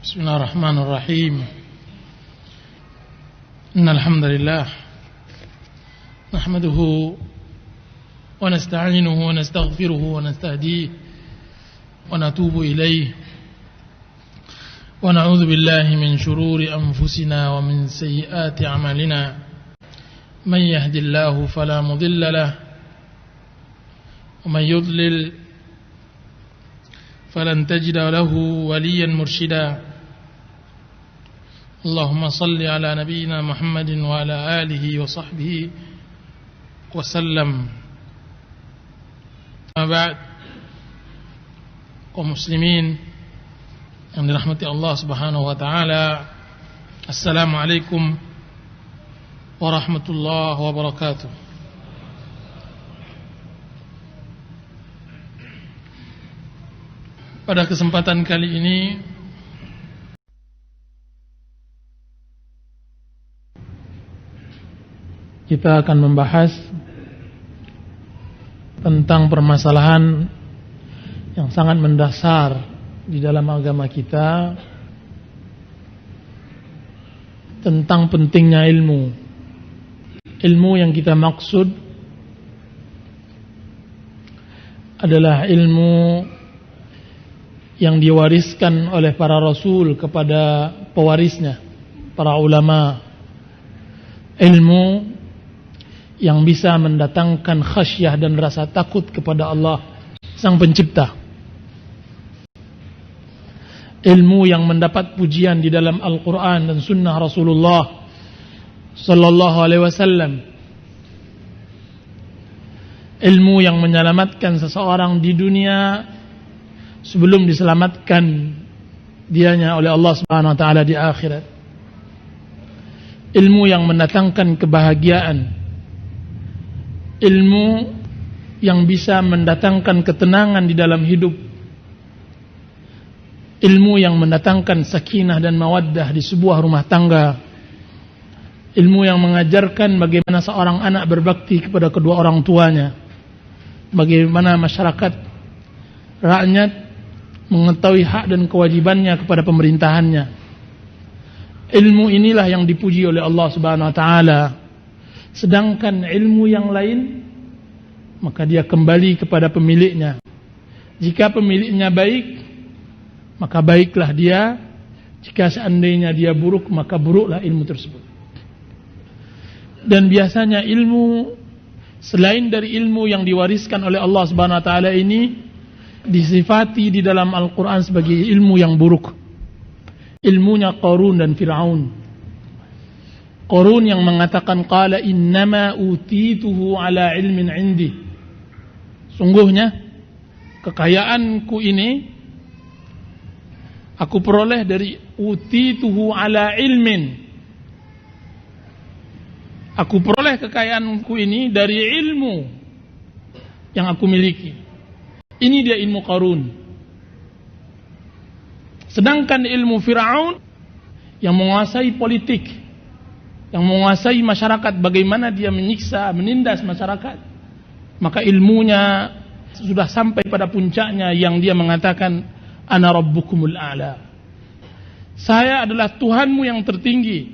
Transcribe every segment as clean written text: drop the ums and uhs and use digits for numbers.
بسم الله الرحمن الرحيم إن الحمد لله نحمده ونستعينه ونستغفره ونستهديه ونتوب إليه ونعوذ بالله من شرور أنفسنا ومن سيئات أعمالنا من يهد الله فلا مضل له ومن يضلل فلن تجد له وليا مرشدا اللهم صل على نبينا محمد وعلى آله وصحبه وسلم. Amma ba'd, kaum muslimin yang dirahmati Allah Subhanahu wa taala, assalamualaikum warahmatullahi wabarakatuh. Pada kesempatan kali ini kita akan membahas tentang permasalahan yang sangat mendasar di dalam agama kita, tentang pentingnya ilmu. Ilmu yang kita maksud adalah ilmu yang diwariskan oleh para rasul kepada pewarisnya, para ulama. Ilmu yang bisa mendatangkan khasyah dan rasa takut kepada Allah Sang Pencipta. Ilmu yang mendapat pujian di dalam Al-Quran dan Sunnah Rasulullah Sallallahu Alaihi Wasallam. Ilmu yang menyelamatkan seseorang di dunia sebelum diselamatkan dianya oleh Allah Subhanahu Wa Taala di akhirat. Ilmu yang mendatangkan kebahagiaan. Ilmu yang bisa mendatangkan ketenangan di dalam hidup. Ilmu yang mendatangkan sakinah dan mawaddah di sebuah rumah tangga. Ilmu yang mengajarkan bagaimana seorang anak berbakti kepada kedua orang tuanya. Bagaimana masyarakat, rakyat mengetahui hak dan kewajibannya kepada pemerintahannya. Ilmu inilah yang dipuji oleh Allah Subhanahu wa taala. Sedangkan ilmu yang lain, maka dia kembali kepada pemiliknya. Jika pemiliknya baik, maka baiklah dia. Jika seandainya dia buruk, maka buruklah ilmu tersebut. Dan biasanya ilmu selain dari ilmu yang diwariskan oleh Allah Subhanahu wa taala ini disifati di dalam Al-Qur'an sebagai ilmu yang buruk. Ilmunya Qarun dan Fir'aun. Qarun yang mengatakan qala innama utituhu ala ilmin indi. Sungguhnya kekayaanku ini aku peroleh dari utituhu ala ilmin. Aku peroleh kekayaanku ini dari ilmu yang aku miliki. Ini dia ilmu Qarun. Sedangkan ilmu Fir'aun yang menguasai politik, yang menguasai masyarakat, bagaimana dia menyiksa, menindas masyarakat, maka ilmunya sudah sampai pada puncaknya yang dia mengatakan ana rabbukumul a'la. Saya adalah Tuhanmu yang tertinggi.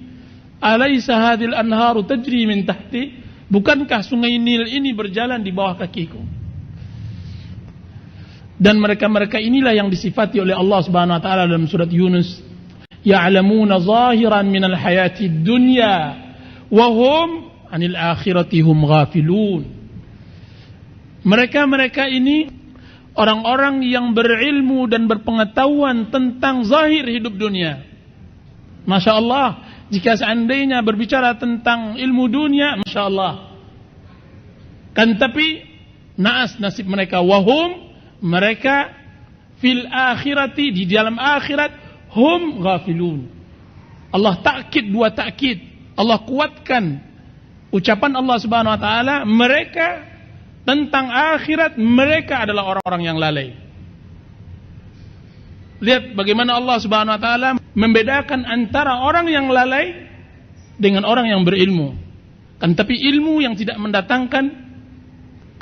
Alaysa hadhil anharu tajri min tahti? Bukankah sungai Nil ini berjalan di bawah kakiku? Dan mereka-mereka inilah yang disifati oleh Allah Subhanahu wa taala dalam surat Yunus. Ya'lamuna zahiran minal hayatid dunya wa hum 'anil akhirati hum ghafilun. Mereka-mereka ini orang-orang yang berilmu dan berpengetahuan tentang zahir hidup dunia. Masya Allah, jika seandainya berbicara tentang ilmu dunia, Masya Allah. Kan tapi naas nasib mereka, wahum, mereka fil akhirati, di dalam akhirat, hum ghafilun. Allah takkid, dua takkid. Allah kuatkan ucapan Allah Subhanahu wa taala, mereka tentang akhirat, mereka adalah orang-orang yang lalai. Lihat bagaimana Allah Subhanahu wa taala membedakan antara orang yang lalai dengan orang yang berilmu. Kan tapi ilmu yang tidak mendatangkan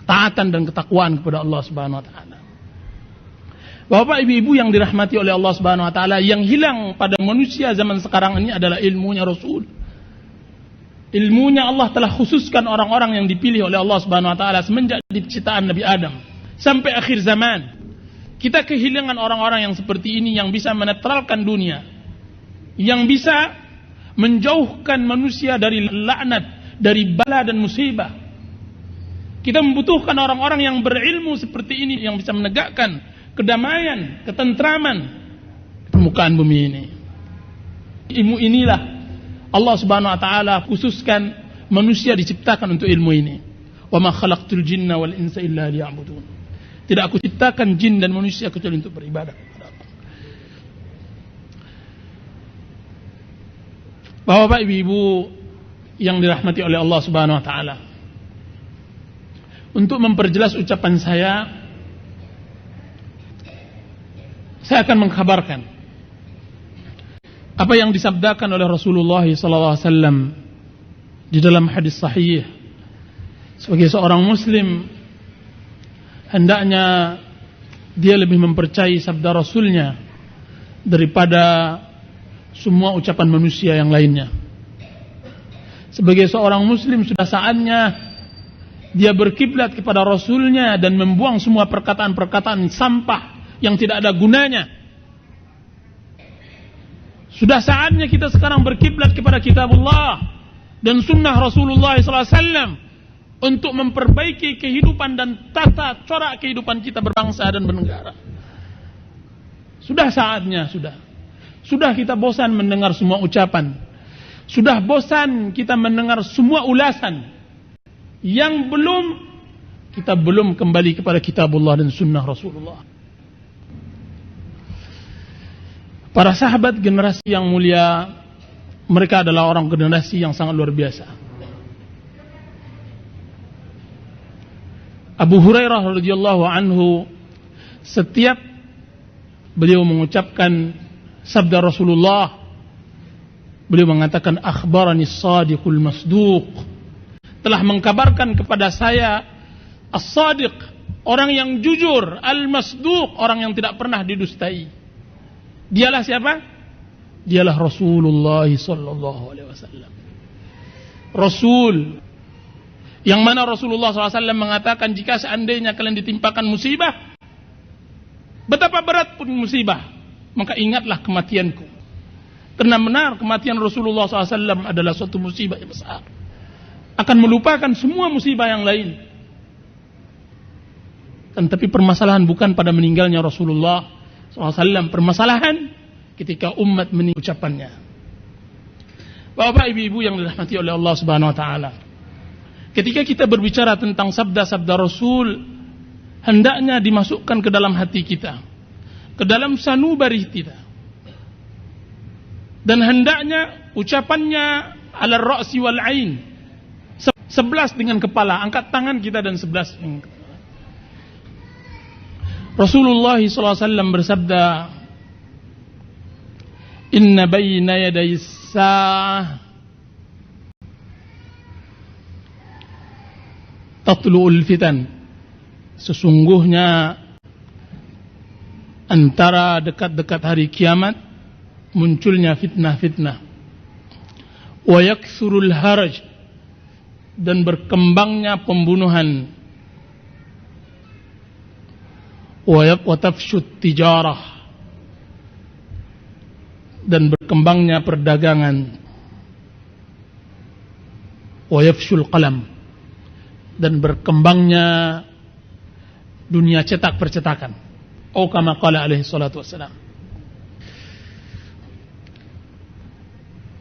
ketaatan dan ketakwaan kepada Allah Subhanahu wa taala. Bapak ibu-ibu yang dirahmati oleh Allah Subhanahu wa taala, yang hilang pada manusia zaman sekarang ini adalah ilmunya Rasul. Ilmunya Allah telah khususkan orang-orang yang dipilih oleh Allah Subhanahu wa taala semenjak diciptaan Nabi Adam sampai akhir zaman. Kita kehilangan orang-orang yang seperti ini, yang bisa menetralkan dunia, yang bisa menjauhkan manusia dari laknat, dari bala dan musibah. Kita membutuhkan orang-orang yang berilmu seperti ini, yang bisa menegakkan kedamaian, ketentraman di permukaan bumi ini. Ilmu inilah Allah Subhanahu wa taala khususkan manusia diciptakan untuk ilmu ini. Wa ma khalaqtul jinna wal insa illa liya'budun. Tidak aku ciptakan jin dan manusia kecuali untuk beribadah kepada aku. Bapak ibu-ibu yang dirahmati oleh Allah Subhanahu wa taala, untuk memperjelas ucapan saya akan mengkhabarkan apa yang disabdakan oleh Rasulullah SAW di dalam hadis sahih. Sebagai seorang muslim, hendaknya dia lebih mempercayai sabda Rasulnya daripada semua ucapan manusia yang lainnya. Sebagai seorang muslim, sudah saatnya dia berkiblat kepada Rasulnya dan membuang semua perkataan-perkataan sampah yang tidak ada gunanya. Sudah saatnya kita sekarang berkiblat kepada kitabullah dan sunnah Rasulullah SAW untuk memperbaiki kehidupan dan tata corak kehidupan kita berbangsa dan bernegara. Sudah saatnya, sudah kita bosan mendengar semua ucapan. Sudah bosan kita mendengar semua ulasan yang kita belum kembali kepada kitabullah dan sunnah Rasulullah. Para sahabat generasi yang mulia, mereka adalah orang generasi yang sangat luar biasa. Abu Hurairah radhiyallahu anhu, setiap beliau mengucapkan sabda Rasulullah, beliau mengatakan akhbarani as-sadiqul masduq, telah mengkabarkan kepada saya as-sadiq, orang yang jujur, al-masduq, orang yang tidak pernah didustai. Dialah siapa? Dialah Rasulullah sallallahu alaihi wasallam. Rasul yang mana Rasulullah SAW mengatakan, jika seandainya kalian ditimpakan musibah, betapa berat pun musibah, maka ingatlah kematianku. Karena benar kematian Rasulullah SAW adalah suatu musibah yang besar, akan melupakan semua musibah yang lain. Tapi permasalahan bukan pada meninggalnya Rasulullah SAW, permasalahan ketika umat mengucapkannya. Bapak ibu-ibu yang dirahmati oleh Allah Subhanahu wa taala, ketika kita berbicara tentang sabda-sabda Rasul, hendaknya dimasukkan ke dalam hati kita, ke dalam sanubari kita, dan hendaknya ucapannya ala ra'si wal ain, 11 dengan kepala, angkat tangan kita dan 11 dengan kepala. Rasulullah SAW bersabda, inna bayna yaday sa'ah tatlu'ul fitan, sesungguhnya antara dekat-dekat hari kiamat munculnya fitnah-fitnah, wa yakthurul haraj, dan berkembangnya pembunuhan, wa tafshut tijarah, dan berkembangnya perdagangan, wa yafshul qalam, dan berkembangnya dunia cetak percetakan. Kama qala alaihi salatu wassalam.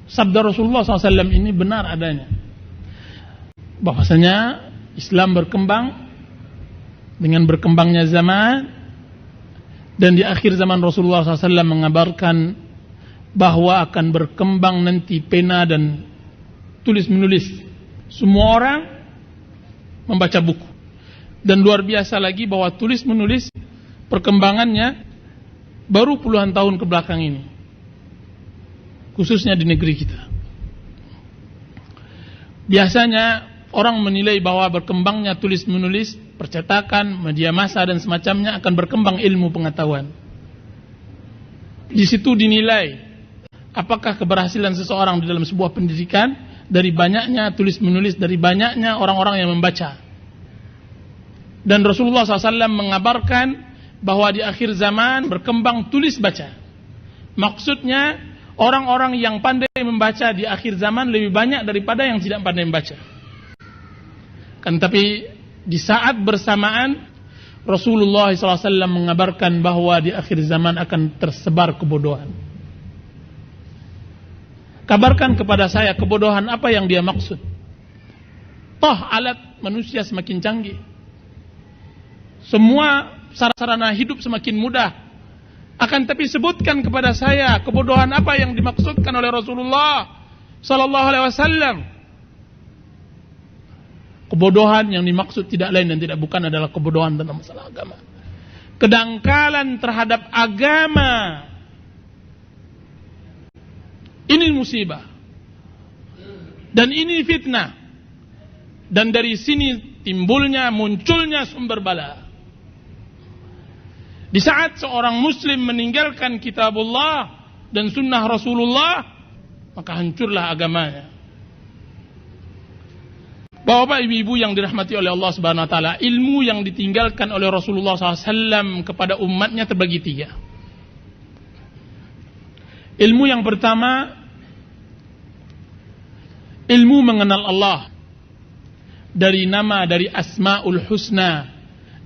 Sabda Rasulullah SAW ini benar adanya, bahwasanya Islam berkembang dengan berkembangnya zaman. Dan di akhir zaman Rasulullah SAW mengabarkan bahwa akan berkembang nanti pena dan tulis-menulis. Semua orang membaca buku. Dan luar biasa lagi bahwa tulis-menulis perkembangannya baru puluhan tahun ke belakang ini, khususnya di negeri kita. Biasanya orang menilai bahwa berkembangnya tulis-menulis percetakan, media massa dan semacamnya akan berkembang ilmu pengetahuan. Di situ dinilai apakah keberhasilan seseorang di dalam sebuah pendidikan dari banyaknya tulis menulis, dari banyaknya orang-orang yang membaca. Dan Rasulullah SAW mengabarkan bahwa di akhir zaman berkembang tulis baca. Maksudnya orang-orang yang pandai membaca di akhir zaman lebih banyak daripada yang tidak pandai membaca. Kan tapi di saat bersamaan Rasulullah SAW mengabarkan bahwa di akhir zaman akan tersebar kebodohan. Kabarkan kepada saya kebodohan apa yang dia maksud. Toh alat manusia semakin canggih. Semua sarana hidup semakin mudah. Akan tapi sebutkan kepada saya kebodohan apa yang dimaksudkan oleh Rasulullah sallallahu alaihi wasallam. Kebodohan yang dimaksud tidak lain dan tidak bukan adalah kebodohan tentang masalah agama. Kedangkalan terhadap agama. Ini musibah. Dan ini fitnah. Dan dari sini timbulnya, munculnya sumber bala. Di saat seorang muslim meninggalkan kitabullah dan sunnah Rasulullah, maka hancurlah agamanya. Bapak ibu-ibu yang dirahmati oleh Allah Subhanahu wa taala, ilmu yang ditinggalkan oleh Rasulullah SAW kepada umatnya terbagi 3. Ilmu yang pertama, ilmu mengenal Allah dari nama, dari asmaul husna,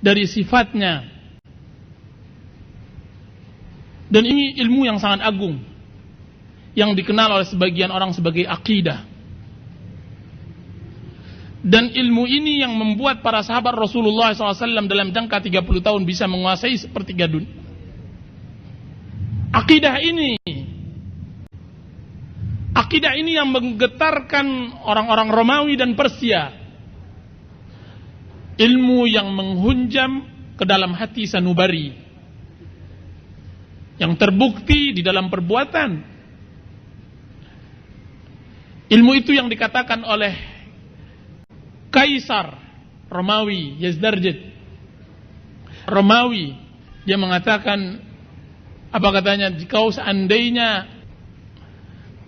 dari sifatnya. Dan ini ilmu yang sangat agung, yang dikenal oleh sebagian orang sebagai akidah. Dan ilmu ini yang membuat para sahabat Rasulullah SAW dalam jangka 30 tahun bisa menguasai sepertiga dunia. Akidah ini yang menggetarkan orang-orang Romawi dan Persia. Ilmu yang menghunjam ke dalam hati sanubari, yang terbukti di dalam perbuatan. Ilmu itu yang dikatakan oleh Kaisar Romawi Yazdarjid Romawi, dia mengatakan, apa katanya, jika seandainya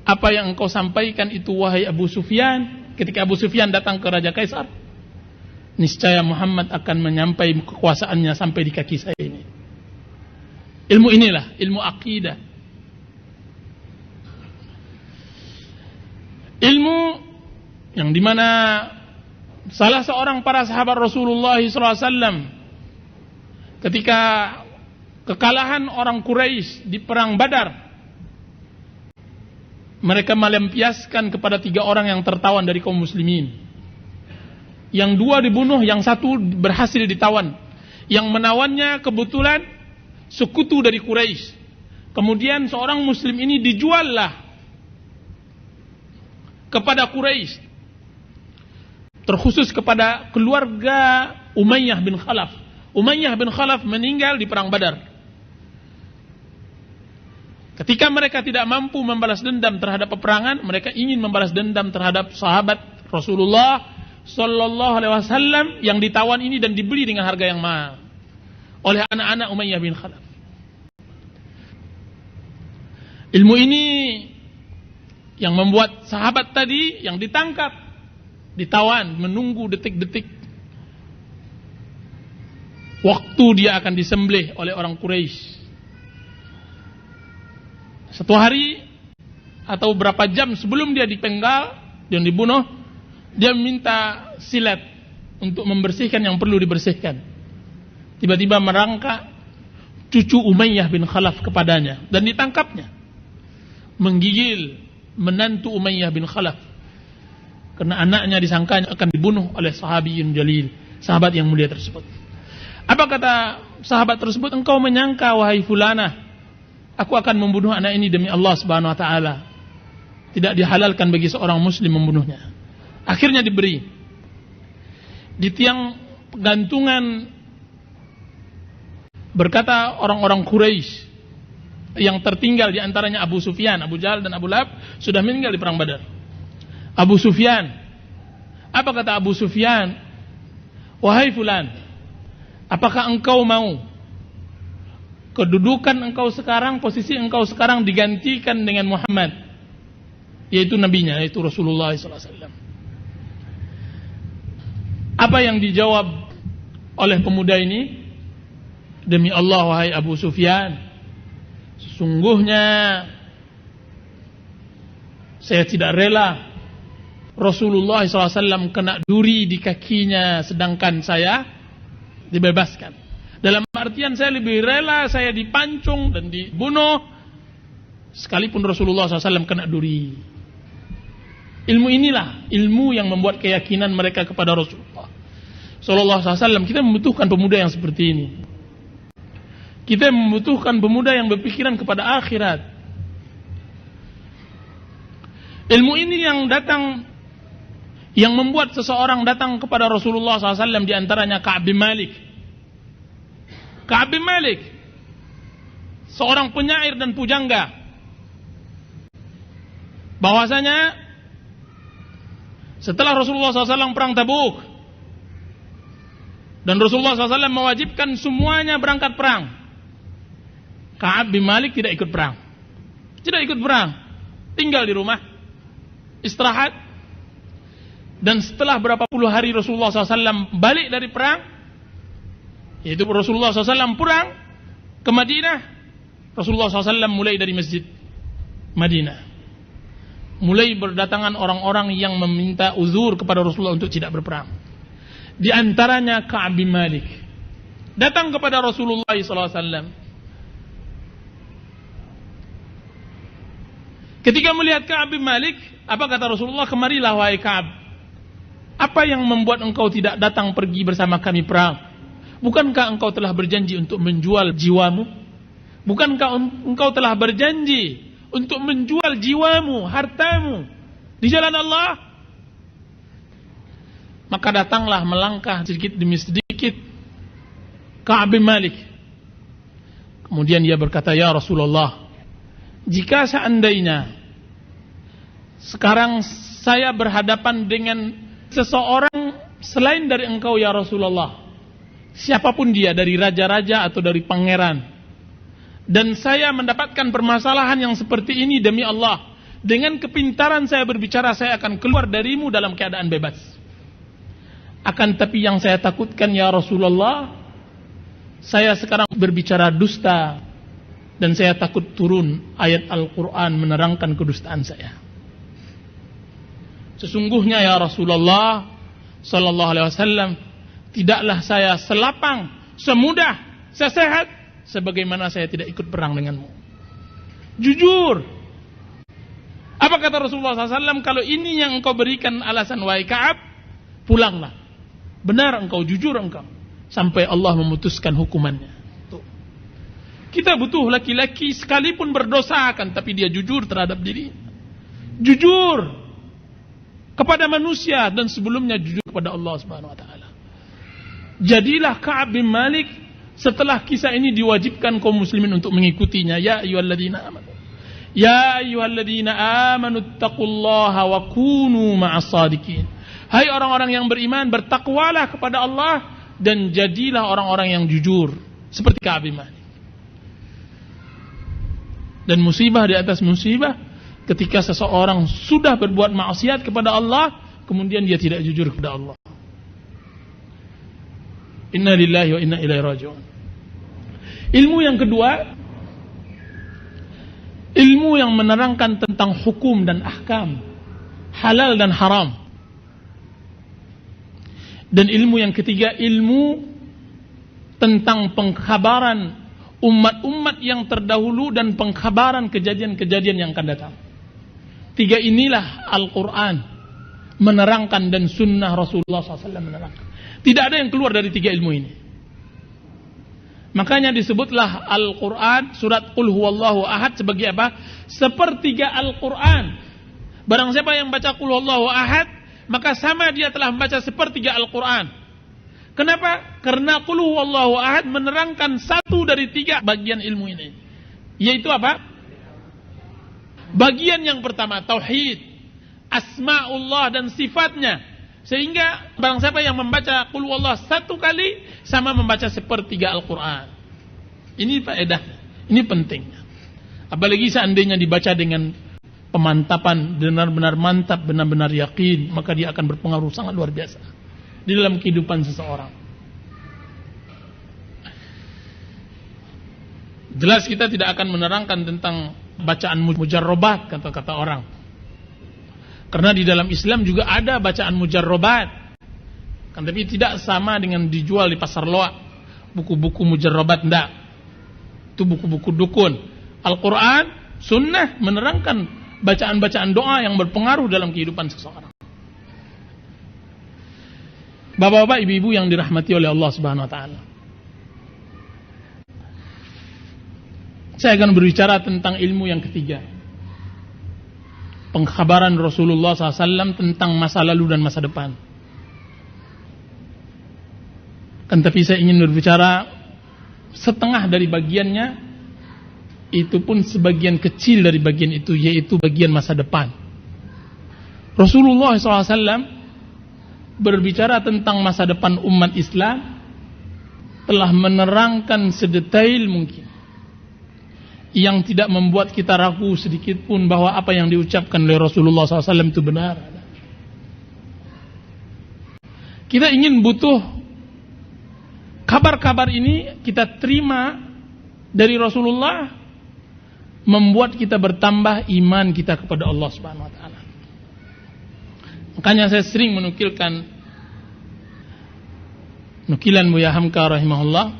apa yang engkau sampaikan itu wahai Abu Sufyan, ketika Abu Sufyan datang ke Raja Kaisar, niscaya Muhammad akan menyampaikan kekuasaannya sampai di kaki saya ini. Ilmu inilah ilmu akidah. Ilmu yang dimana salah seorang para sahabat Rasulullah SAW ketika kekalahan orang Quraisy di perang Badar, mereka melampiaskan kepada 3 orang yang tertawan dari kaum muslimin. Yang 2 dibunuh, yang 1 berhasil ditawan. Yang menawannya kebetulan sekutu dari Quraisy. Kemudian seorang muslim ini dijuallah kepada Quraisy, terkhusus kepada keluarga Umayyah bin Khalaf. Umayyah bin Khalaf meninggal di perang Badar. Ketika mereka tidak mampu membalas dendam terhadap peperangan, mereka ingin membalas dendam terhadap sahabat Rasulullah sallallahu alaihi wasallam yang ditawan ini dan dibeli dengan harga yang mahal oleh anak-anak Umayyah bin Khalaf. Ilmu ini yang membuat sahabat tadi yang ditangkap, ditawan, menunggu detik-detik waktu dia akan disembelih oleh orang Quraisy. 1 hari atau berapa jam sebelum dia dipenggal dan dibunuh, dia minta silat untuk membersihkan yang perlu dibersihkan. Tiba-tiba merangkak cucu Umayyah bin Khalaf kepadanya dan ditangkapnya, menggigil menantu Umayyah bin Khalaf, karena anaknya disangkanya akan dibunuh oleh sahabiyun jalil, sahabat yang mulia tersebut. Apa kata sahabat tersebut? Engkau menyangka wahai fulanah, aku akan membunuh anak ini demi Allah Subhanahu wa taala. Tidak dihalalkan bagi seorang muslim membunuhnya. Akhirnya diberi di tiang gantungan. Berkata orang-orang Quraisy yang tertinggal, di antaranya Abu Sufyan, Abu Jahal dan Abu Lahab sudah meninggal di perang Badar. Abu Sufyan, apa kata Abu Sufyan? Wahai fulan, Apakah engkau mau kedudukan engkau sekarang, posisi engkau sekarang digantikan dengan Muhammad, yaitu nabinya, yaitu Rasulullah SAW? Apa yang dijawab oleh pemuda ini? Demi Allah, wahai Abu Sufyan, sesungguhnya saya tidak rela Rasulullah SAW kena duri di kakinya sedangkan saya dibebaskan. Dalam artian saya lebih rela saya dipancung dan dibunuh sekalipun Rasulullah SAW kena duri. Ilmu inilah ilmu yang membuat keyakinan mereka kepada Rasulullah SAW. Kita membutuhkan pemuda yang seperti ini. Kita membutuhkan pemuda yang berpikiran kepada akhirat. Ilmu ini yang datang, yang membuat seseorang datang kepada Rasulullah SAW, diantaranya Ka'ab bin Malik. Ka'ab bin Malik, seorang penyair dan pujangga, bahwasanya setelah Rasulullah SAW perang Tabuk dan Rasulullah SAW mewajibkan semuanya berangkat perang, Ka'ab bin Malik tidak ikut perang. Tidak ikut perang, tinggal di rumah, istirahat. Dan setelah berapa puluh hari Rasulullah SAW balik dari perang, yaitu Rasulullah SAW pulang ke Madinah, Rasulullah SAW mulai dari masjid Madinah, mulai berdatangan orang-orang yang meminta uzur kepada Rasulullah untuk tidak berperang. Di antaranya Ka'ab bin Malik datang kepada Rasulullah SAW. Ketika melihat Ka'ab bin Malik, apa kata Rasulullah? Kemarilah wahai Ka'ab, apa yang membuat engkau tidak datang pergi bersama kami perang? Bukankah engkau telah berjanji untuk menjual jiwamu? Bukankah engkau telah berjanji untuk menjual jiwamu, hartamu di jalan Allah? Maka datanglah melangkah sedikit demi sedikit Ka'ab bin Malik. Kemudian dia berkata, ya Rasulullah, jika seandainya sekarang saya berhadapan dengan seseorang selain dari engkau ya Rasulullah, siapapun dia, dari raja-raja atau dari pangeran, dan saya mendapatkan permasalahan yang seperti ini, demi Allah, dengan kepintaran saya berbicara, saya akan keluar darimu dalam keadaan bebas. Akan tapi yang saya takutkan ya Rasulullah, saya sekarang berbicara dusta, dan saya takut turun ayat Al-Quran menerangkan kedustaan saya. Sesungguhnya ya Rasulullah Sallallahu Alaihi Wasallam, tidaklah saya selapang, semudah, sesehat sebagaimana saya tidak ikut perang denganmu. Jujur. Apa kata Rasulullah SAW? Kalau ini yang engkau berikan alasan wahai Ka'ab, pulanglah. Benar engkau, jujur engkau, sampai Allah memutuskan hukumannya. Kita butuh laki-laki sekalipun berdosa kan, tapi dia jujur terhadap diri, jujur kepada manusia, dan sebelumnya jujur kepada Allah Subhanahu wa taala. Jadilah Ka'ab bin Malik setelah kisah ini diwajibkan kaum muslimin untuk mengikutinya. Ya ayyuhalladzina amanu, ya ayyuhalladzina amanu taqullaha wa kunu ma'as shadiqin. Hai orang-orang yang beriman, bertakwalah kepada Allah dan jadilah orang-orang yang jujur seperti Ka'ab bin Malik. Dan musibah di atas musibah ketika seseorang sudah berbuat maksiat kepada Allah, kemudian dia tidak jujur kepada Allah. Inna lillahi wa inna ilaihi raji'un. Ilmu yang kedua, ilmu yang menerangkan tentang hukum dan ahkam, halal dan haram. Dan ilmu yang ketiga, ilmu tentang pengkhabaran umat-umat yang terdahulu dan pengkhabaran kejadian-kejadian yang akan datang. Tiga inilah Al-Quran menerangkan dan sunnah Rasulullah SAW menerangkan. Tidak ada yang keluar dari tiga ilmu ini. Makanya disebutlah Al-Quran, surat Qul Huwallahu Ahad sebagai apa? Sepertiga Al-Quran. Barang siapa yang baca Qul Huwallahu Ahad, maka sama dia telah membaca sepertiga Al-Quran. Kenapa? Karena Qul Huwallahu Ahad menerangkan satu dari tiga bagian ilmu ini. Yaitu apa? Bagian yang pertama, tauhid, asma'ullah dan sifatnya. Sehingga barang siapa yang membaca Qul Huwallahu satu kali sama membaca sepertiga Al-Quran. Ini faedah, ini pentingnya. Apalagi seandainya dibaca dengan pemantapan, benar-benar mantap, benar-benar yakin, maka dia akan berpengaruh sangat luar biasa di dalam kehidupan seseorang. Jelas kita tidak akan menerangkan tentang bacaan mujarrobat, kata-kata orang. Karena di dalam Islam juga ada bacaan mujarrobat, kan, tapi tidak sama dengan dijual di pasar loak. Buku-buku mujarrobat tidak. Itu buku-buku dukun. Al-Quran, sunnah menerangkan bacaan-bacaan doa yang berpengaruh dalam kehidupan seseorang. Bapak-bapak, ibu-ibu yang dirahmati oleh Allah Subhanahu Wa Taala, saya akan berbicara tentang ilmu yang ketiga, pengkhabaran Rasulullah SAW tentang masa lalu dan masa depan. Kan, tapi saya ingin berbicara setengah dari bagiannya, itu pun sebagian kecil dari bagian itu, yaitu bagian masa depan. Rasulullah SAW berbicara tentang masa depan umat Islam, telah menerangkan sedetail mungkin, yang tidak membuat kita ragu sedikit pun bahwa apa yang diucapkan oleh Rasulullah SAW itu benar. Kita ingin butuh kabar-kabar ini kita terima dari Rasulullah, membuat kita bertambah iman kita kepada Allah Subhanahu Wa Taala. Makanya saya sering menukilkan nukilan Buya Hamka rahimahullah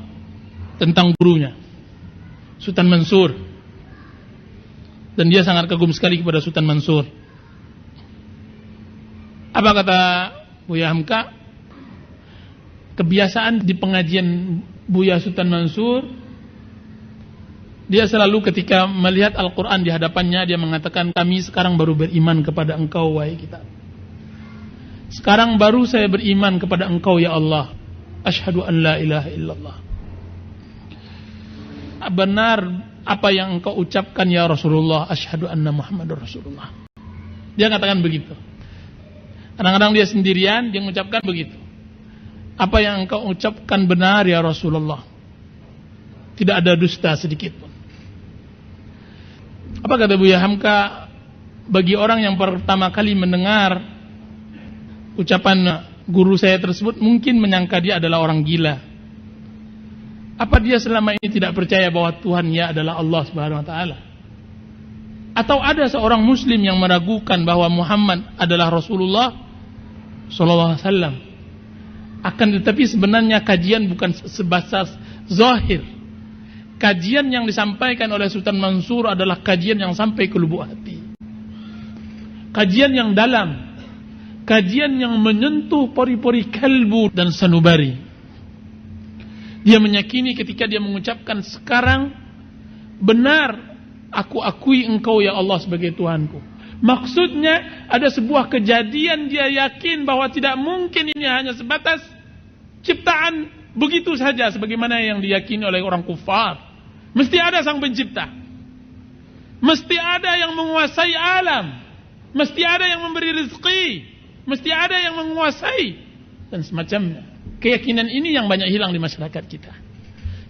tentang gurunya, Sultan Mansur. Dan dia sangat kagum sekali kepada Sultan Mansur. Apa kata Buya Hamka? Kebiasaan di pengajian Buya Sultan Mansur, dia selalu ketika melihat Al-Quran di hadapannya, dia mengatakan, kami sekarang baru beriman kepada engkau, wahai kita. Sekarang baru saya beriman kepada engkau, ya Allah. Asyhadu an la ilaha illallah. Benar apa yang engkau ucapkan ya Rasulullah, asyhadu anna Muhammadur Rasulullah. Dia katakan begitu. Kadang-kadang dia sendirian, dia mengucapkan begitu. Apa yang engkau ucapkan benar ya Rasulullah, tidak ada dusta sedikit pun. Apa kata Buya Hamka? Bagi orang yang pertama kali mendengar ucapan guru saya tersebut, mungkin menyangka dia adalah orang gila. Apa dia selama ini tidak percaya bahwa Tuhannya adalah Allah Subhanahu Wa Taala? Atau ada seorang Muslim yang meragukan bahwa Muhammad adalah Rasulullah Sallallahu Alaihi Wasallam? Akan tetapi sebenarnya kajian bukan sebatas zahir. Kajian yang disampaikan oleh Sultan Mansur adalah kajian yang sampai ke lubuk hati. Kajian yang dalam. Kajian yang menyentuh pori-pori kalbu dan sanubari. Dia meyakini ketika dia mengucapkan sekarang, benar aku akui engkau ya Allah sebagai Tuhanku. Maksudnya ada sebuah kejadian, dia yakin bahwa tidak mungkin ini hanya sebatas ciptaan begitu saja sebagaimana yang diyakini oleh orang kufar. Mesti ada sang pencipta. Mesti ada yang menguasai alam. Mesti ada yang memberi rezeki. Mesti ada yang menguasai dan semacamnya. Keyakinan ini yang banyak hilang di masyarakat kita.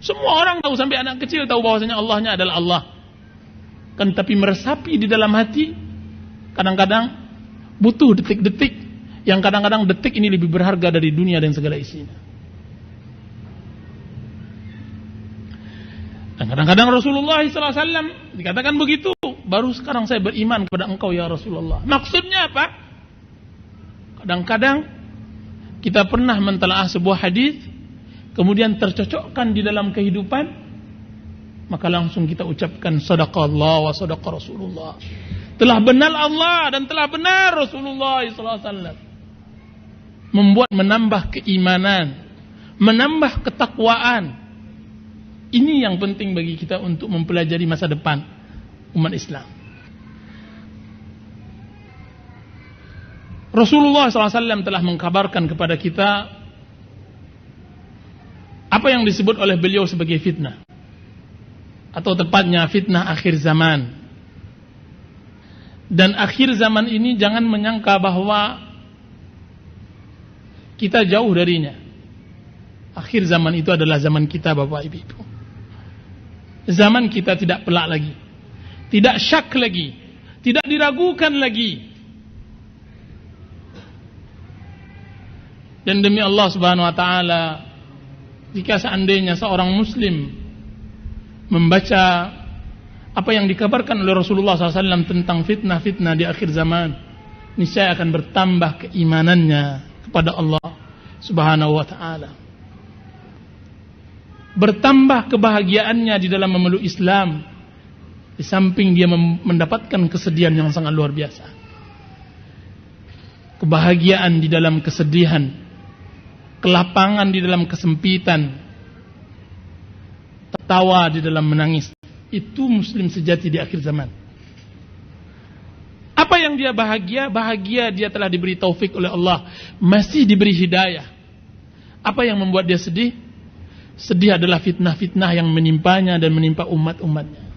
Semua orang tahu, sampai anak kecil tahu bahwasanya Allahnya adalah Allah. Kan tapi meresapi di dalam hati, kadang-kadang butuh detik-detik, yang kadang-kadang detik ini lebih berharga dari dunia dan segala isinya. Dan kadang-kadang Rasulullah SAW dikatakan begitu, baru sekarang saya beriman kepada engkau ya Rasulullah. Maksudnya apa? Kadang-kadang kita pernah mentelaah sebuah hadis, kemudian tercocokkan di dalam kehidupan, maka langsung kita ucapkan sadaqallah wa sadaqa Rasulullah. Telah benar Allah dan telah benar Rasulullah SAW. Membuat menambah keimanan, menambah ketakwaan. Ini yang penting bagi kita untuk mempelajari masa depan umat Islam. Rasulullah SAW telah mengkabarkan kepada kita apa yang disebut oleh beliau sebagai fitnah, atau tepatnya fitnah akhir zaman. Dan akhir zaman ini jangan menyangka bahwa Kita jauh darinya. Akhir zaman itu adalah zaman kita, Bapak Ibu. Zaman kita tidak pelak lagi, tidak syak lagi, tidak diragukan lagi. Dan demi Allah Subhanahu wa taala, jika seandainya seorang muslim membaca apa yang dikabarkan oleh Rasulullah SAW tentang fitnah-fitnah di akhir zaman, niscaya akan bertambah keimanannya kepada Allah Subhanahu wa ta'ala. Bertambah kebahagiaannya di dalam memeluk Islam, di samping dia mendapatkan kesedihan yang sangat luar biasa. Kebahagiaan di dalam kesedihan, kelapangan di dalam kesempitan, tertawa di dalam menangis. Itu muslim sejati di akhir zaman. Apa yang dia bahagia? Bahagia dia telah diberi taufik oleh Allah, masih diberi hidayah. Apa yang membuat dia sedih? Sedih adalah fitnah-fitnah yang menimpanya dan menimpa umat-umatnya.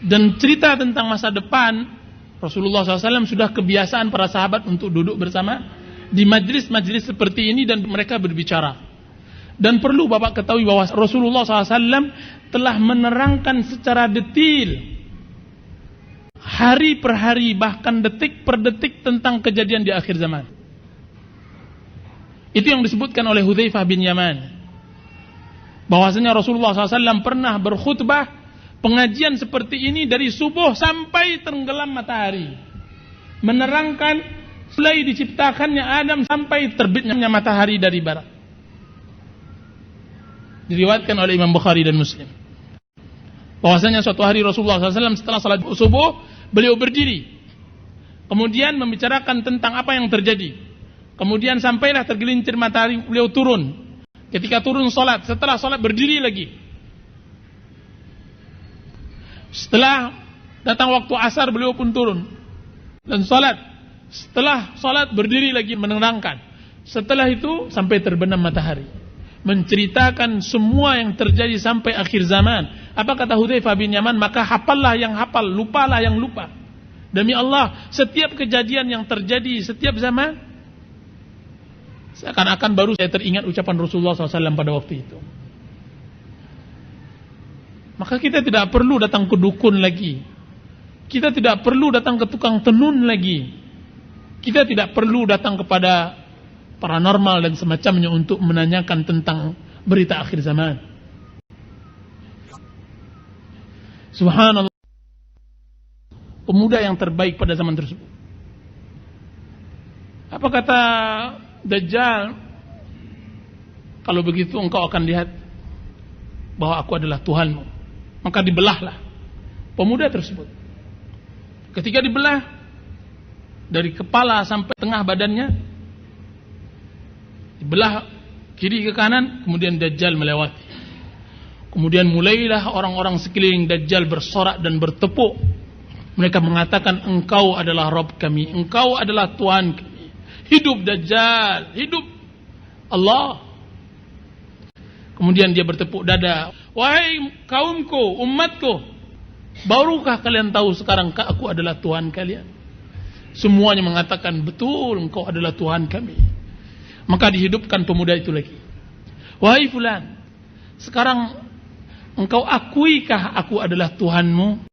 Dan cerita tentang masa depan, Rasulullah SAW sudah kebiasaan para sahabat untuk duduk bersama di majlis-majlis seperti ini dan mereka berbicara. Dan perlu Bapak ketahui bahwa Rasulullah SAW telah menerangkan secara detail, hari per hari, bahkan detik per detik tentang kejadian di akhir zaman. Itu yang disebutkan oleh Hudzaifah bin Yaman, bahwasanya Rasulullah SAW pernah berkhutbah pengajian seperti ini dari subuh sampai tenggelam matahari, menerangkan mulai diciptakannya Adam sampai terbitnya matahari dari barat. Diriwayatkan oleh Imam Bukhari dan Muslim, bahwasanya suatu hari Rasulullah SAW setelah salat subuh, beliau berdiri, kemudian membicarakan tentang apa yang terjadi. Kemudian sampailah tergelincir matahari, beliau turun. Ketika turun salat, setelah salat berdiri lagi. Setelah datang waktu asar, beliau pun turun dan salat. Setelah salat berdiri lagi menerangkan. Setelah itu sampai terbenam matahari, menceritakan semua yang terjadi sampai akhir zaman. Apa kata Hudzaifah bin Yaman? Maka hafallah yang hafal, lupalah yang lupa. Demi Allah, setiap kejadian yang terjadi setiap zaman, seakan-akan baru saya teringat ucapan Rasulullah SAW pada waktu itu. Maka kita tidak perlu datang ke dukun lagi, kita tidak perlu datang ke tukang tenun lagi, kita tidak perlu datang kepada paranormal dan semacamnya untuk menanyakan tentang berita akhir zaman. Subhanallah, pemuda yang terbaik pada zaman tersebut. Apa kata Dajjal? Kalau begitu engkau akan lihat bahwa aku adalah Tuhanmu. Maka dibelahlah pemuda tersebut. Ketika dibelah, dari kepala sampai tengah badannya dibelah kiri ke kanan, kemudian Dajjal melewati. Kemudian mulailah orang-orang sekeliling Dajjal bersorak dan bertepuk. Mereka mengatakan, engkau adalah Rabb kami, engkau adalah Tuhan kami. Hidup Dajjal, hidup Allah. Kemudian dia bertepuk dada, wahai kaumku, umatku, barukah kalian tahu sekarang aku adalah Tuhan kalian? Semuanya mengatakan, betul, engkau adalah Tuhan kami. Maka dihidupkan pemuda itu lagi. Wahai fulan, sekarang engkau akuikah aku adalah Tuhanmu?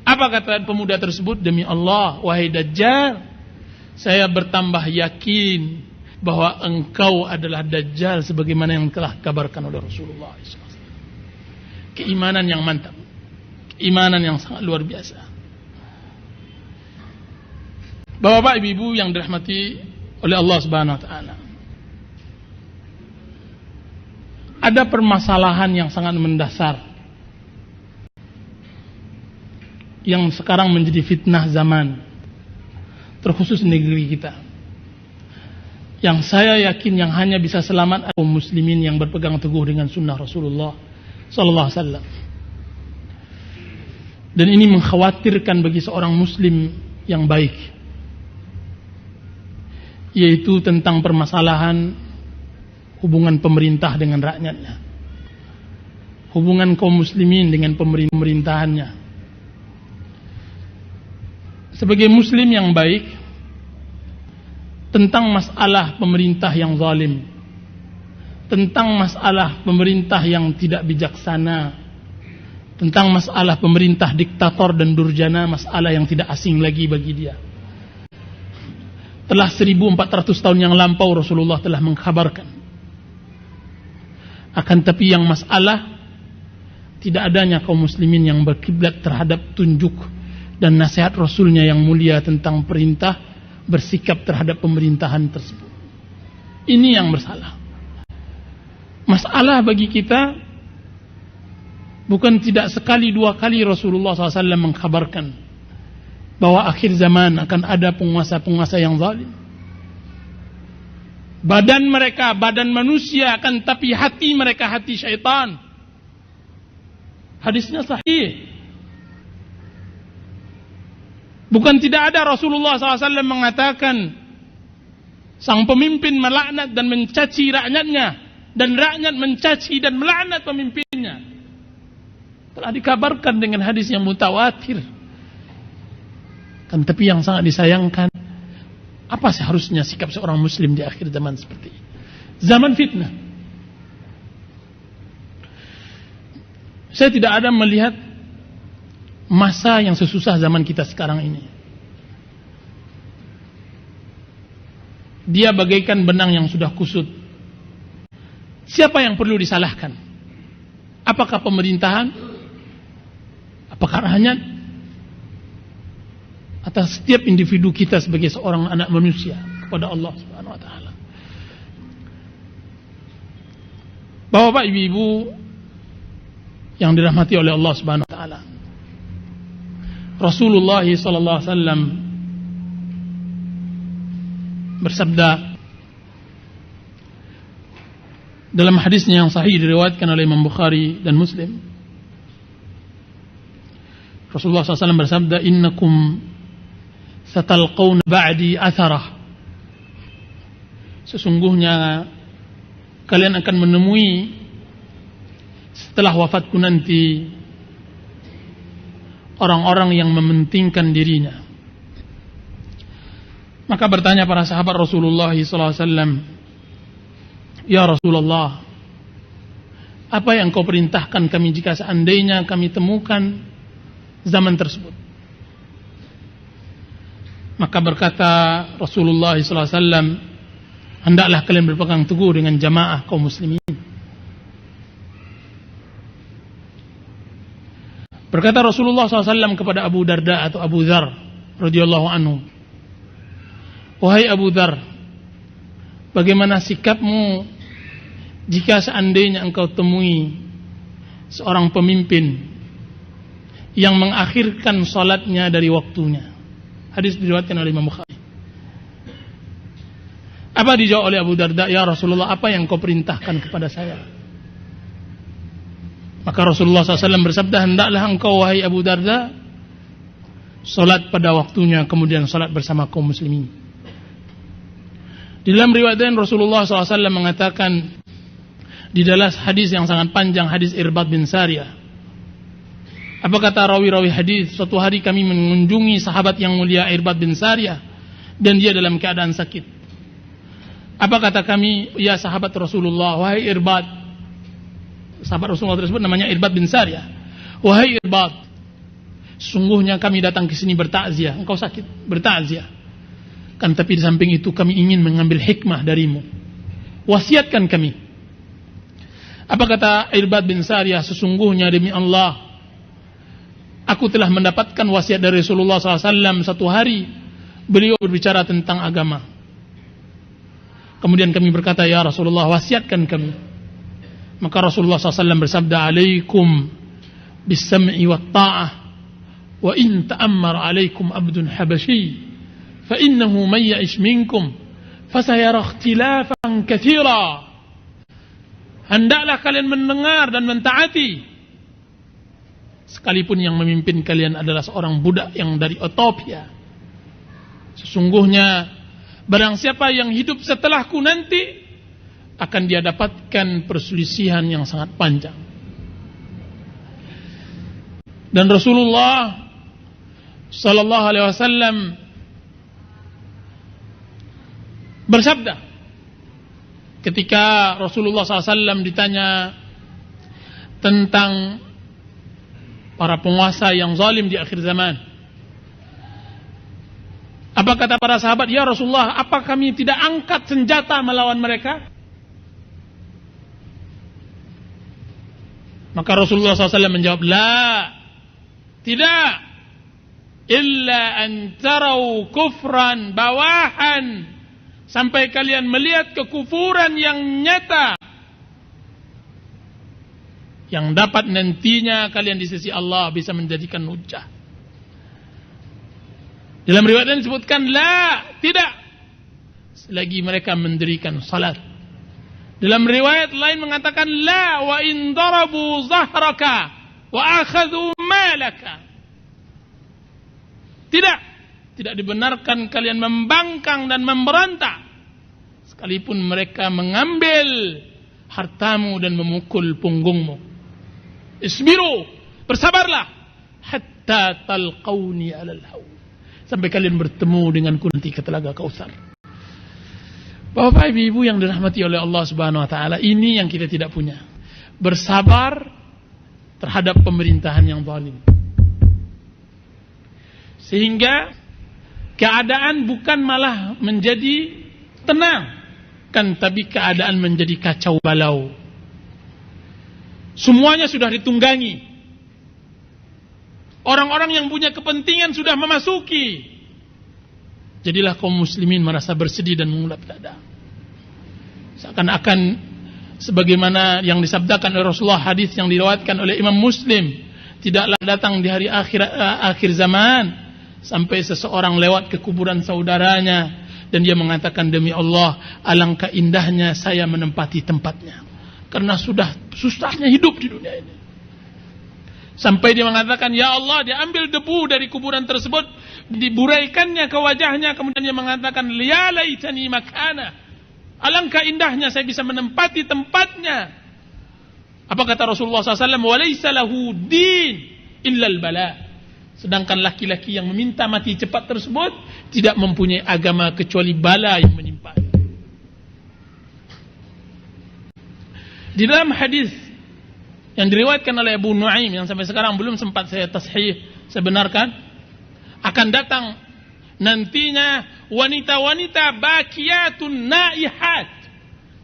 Apa kata pemuda tersebut? Demi Allah, wahai Dajjal, saya bertambah yakin bahwa engkau adalah Dajjal sebagaimana yang telah kabarkan oleh Rasulullah SAW. Keimanan yang mantap, keimanan yang sangat luar biasa. Bapak-bapak, ibu-ibu yang dirahmati oleh Allah Subhanahu wa taala, ada permasalahan yang sangat mendasar yang sekarang menjadi fitnah zaman, terkhusus negeri kita, yang saya yakin yang hanya bisa selamat kaum muslimin yang berpegang teguh dengan sunnah Rasulullah sallallahu alaihi wasallam. Dan ini mengkhawatirkan bagi seorang muslim yang baik, yaitu tentang permasalahan hubungan pemerintah dengan rakyatnya, hubungan kaum muslimin dengan pemerintahannya. sebagai muslim yang baik tentang masalah pemerintah yang zalim, tentang masalah pemerintah yang tidak bijaksana, tentang masalah pemerintah diktator dan durjana, masalah yang tidak asing lagi bagi dia. Telah 1400 tahun yang lampau Rasulullah telah mengkhabarkan. Akan tapi yang masalah tidak adanya kaum muslimin yang berkiblat terhadap tunjuk dan nasihat Rasulnya yang mulia tentang perintah bersikap terhadap pemerintahan tersebut. Ini yang bersalah. Masalah bagi kita bukan tidak sekali dua kali Rasulullah SAW mengkhabarkan bahwa akhir zaman akan ada penguasa-penguasa yang zalim. Badan mereka badan manusia, akan tapi hati mereka hati syaitan. Hadisnya sahih. Bukan tidak ada Rasulullah SAW mengatakan sang pemimpin melaknat dan mencaci rakyatnya, dan rakyat mencaci dan melaknat pemimpinnya. Telah dikabarkan dengan hadis yang mutawatir. Kan tapi yang sangat disayangkan, apa seharusnya sikap seorang muslim di akhir zaman seperti ini? Zaman fitnah. Saya tidak ada melihat masa yang sesusah zaman kita sekarang ini. Dia bagaikan benang yang sudah kusut. Siapa yang perlu disalahkan? Apakah pemerintahan? Apakah rakyat? Atas setiap individu kita sebagai seorang anak manusia kepada Allah Subhanahu wa taala. Bapak, ibu-ibu yang dirahmati oleh Allah Subhanahu wa taala. Rasulullah sallallahu alaihi wasallam bersabda dalam hadisnya yang sahih diriwayatkan oleh Imam Bukhari dan Muslim. Rasulullah SAW bersabda, innakum satalqawna ba'di atharah. Sesungguhnya kalian akan menemui setelah wafatku nanti orang-orang yang mementingkan dirinya. Maka bertanya para sahabat Rasulullah SAW, ya Rasulullah, apa yang kau perintahkan kami jika seandainya kami temukan zaman tersebut? Maka berkata Rasulullah SAW, hendaklah kalian berpegang teguh dengan jamaah kaum muslimin. Berkata Rasulullah SAW kepada Abu Darda atau Abu Dzar radhiyallahu anhu, wahai Abu Dzar, bagaimana sikapmu jika seandainya engkau temui seorang pemimpin yang mengakhirkan salatnya dari waktunya? Hadis diriwayatkan oleh Imam Bukhari. Apa dijawab oleh Abu Darda? Ya Rasulullah, apa yang kau perintahkan kepada saya? Maka Rasulullah SAW bersabda, hendaklah engkau wahai Abu Darda salat pada waktunya, kemudian salat bersama kaum muslimin. Di dalam riwayat lain Rasulullah SAW mengatakan di dalam hadis yang sangat panjang, hadis Irbad bin Sariyah. Apa kata rawi-rawi hadis? Suatu hari kami mengunjungi sahabat yang mulia Irbad bin Sariyah dan dia dalam keadaan sakit. Apa kata kami? Ya sahabat Rasulullah, wahai Irbad. Sahabat Rasulullah tersebut namanya Irbad bin Sariyah. Wahai Irbad, sungguhnya kami datang ke sini bertakziah. Engkau sakit, bertakziah. Kan tapi di samping itu kami ingin mengambil hikmah darimu. Wasiatkan kami. Apa kata Irbad bin Sariyah? Sesungguhnya demi Allah, aku telah mendapatkan wasiat dari Rasulullah SAW. Satu hari beliau berbicara tentang agama. Kemudian kami berkata, ya Rasulullah, wasiatkan kami. Maka Rasulullah SAW bersabda, alaikum bis-sam'i wa ta'ah, wa in ta'ammar alaikum abdun habasyi, fa innahu man ya'ish minkum fasayara ikhtilafan katsira. Hendaklah kalian mendengar dan mentaati, sekalipun yang memimpin kalian adalah seorang budak yang dari Ethiopia. Sesungguhnya barang siapa yang hidup setelahku nanti akan dia dapatkan perselisihan yang sangat panjang. Dan Rasulullah sallallahu alaihi wasallam bersabda ketika Rasulullah SAW ditanya tentang para penguasa yang zalim di akhir zaman. Apa kata para sahabat? Ya Rasulullah, apa kami tidak angkat senjata melawan mereka? Maka Rasulullah SAW menjawab, la, tidak. Illa an tarau kufran bawahan, sampai kalian melihat kekufuran yang nyata, yang dapat nantinya kalian di sisi Allah bisa menjadikan hujjah. Dalam riwayat lain disebutkan, la, tidak, selagi mereka mendirikan salat. Dalam riwayat lain mengatakan, la wa in darabu zahraka wa akhadhu malaka. Tidak dibenarkan kalian membangkang dan memberontak sekalipun mereka mengambil hartamu dan memukul punggungmu. Isbiru, bersabarlah, hatta talqauni alal haud, sampai kalian bertemu denganku nanti ke telaga Kautsar. Bapak ibu yang dirahmati oleh Allah Subhanahu wa taala, ini yang kita tidak punya. Bersabar terhadap pemerintahan yang zalim. Sehingga keadaan bukan malah menjadi tenang, kan, tapi keadaan menjadi kacau balau. Semuanya sudah ditunggangi. Orang-orang yang punya kepentingan sudah memasuki. Jadilah kaum muslimin merasa bersedih dan mengulap dada. Seakan-akan sebagaimana yang disabdakan oleh Rasulullah, hadis yang diriwayatkan oleh Imam Muslim, tidaklah datang di hari akhir zaman sampai seseorang lewat ke kuburan saudaranya dan dia mengatakan, demi Allah, alangkah indahnya saya menempati tempatnya, karena sudah susahnya hidup di dunia ini. Sampai dia mengatakan, ya Allah, dia ambil debu dari kuburan tersebut, diburaikannya ke wajahnya, kemudian dia mengatakan, ya laitani makana, alangkah indahnya saya bisa menempati tempatnya. Apa kata Rasulullah SAW? Walaysa lahu din illal bala. Sedangkan laki-laki yang meminta mati cepat tersebut tidak mempunyai agama kecuali bala yang menimpa. Di dalam hadis yang diriwayatkan oleh Abu Nuaim yang sampai sekarang belum sempat saya tashih, saya benarkan, akan datang nantinya wanita-wanita bakiyatun naihat.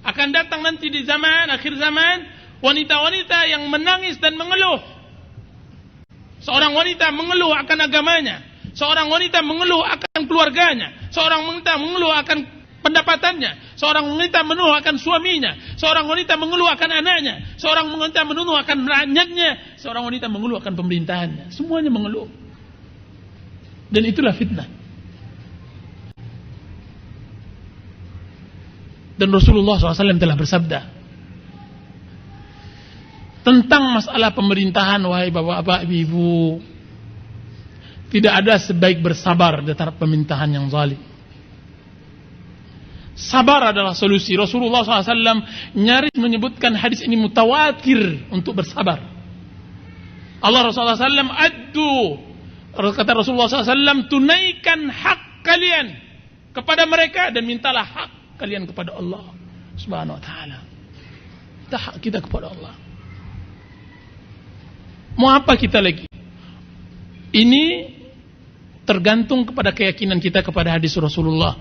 Akan datang nanti di zaman akhir zaman wanita-wanita yang menangis dan mengeluh. Seorang wanita mengeluh akan agamanya, seorang wanita mengeluh akan keluarganya, seorang wanita mengeluh akan pendapatannya, seorang wanita mengeluh akan suaminya, seorang wanita mengeluh akan anaknya, seorang wanita mengeluh akan rakyatnya, seorang wanita mengeluh akan pemerintahannya. Semuanya mengeluh. Dan itulah fitnah. Dan Rasulullah SAW telah bersabda tentang masalah pemerintahan, wahai bapak-bapak, ibu-ibu, tidak ada sebaik bersabar di terhadap pemerintahan yang zalim. Sabar adalah solusi. Rasulullah SAW nyaris menyebutkan hadis ini mutawatir untuk bersabar. Allah Rasulullah SAW kata Rasulullah SAW, tunaikan hak kalian kepada mereka dan mintalah hak kalian kepada Allah Subhanahu wa taala. Minta hak kita kepada Allah. Mau apa kita lagi? Ini tergantung kepada keyakinan kita kepada hadis Rasulullah.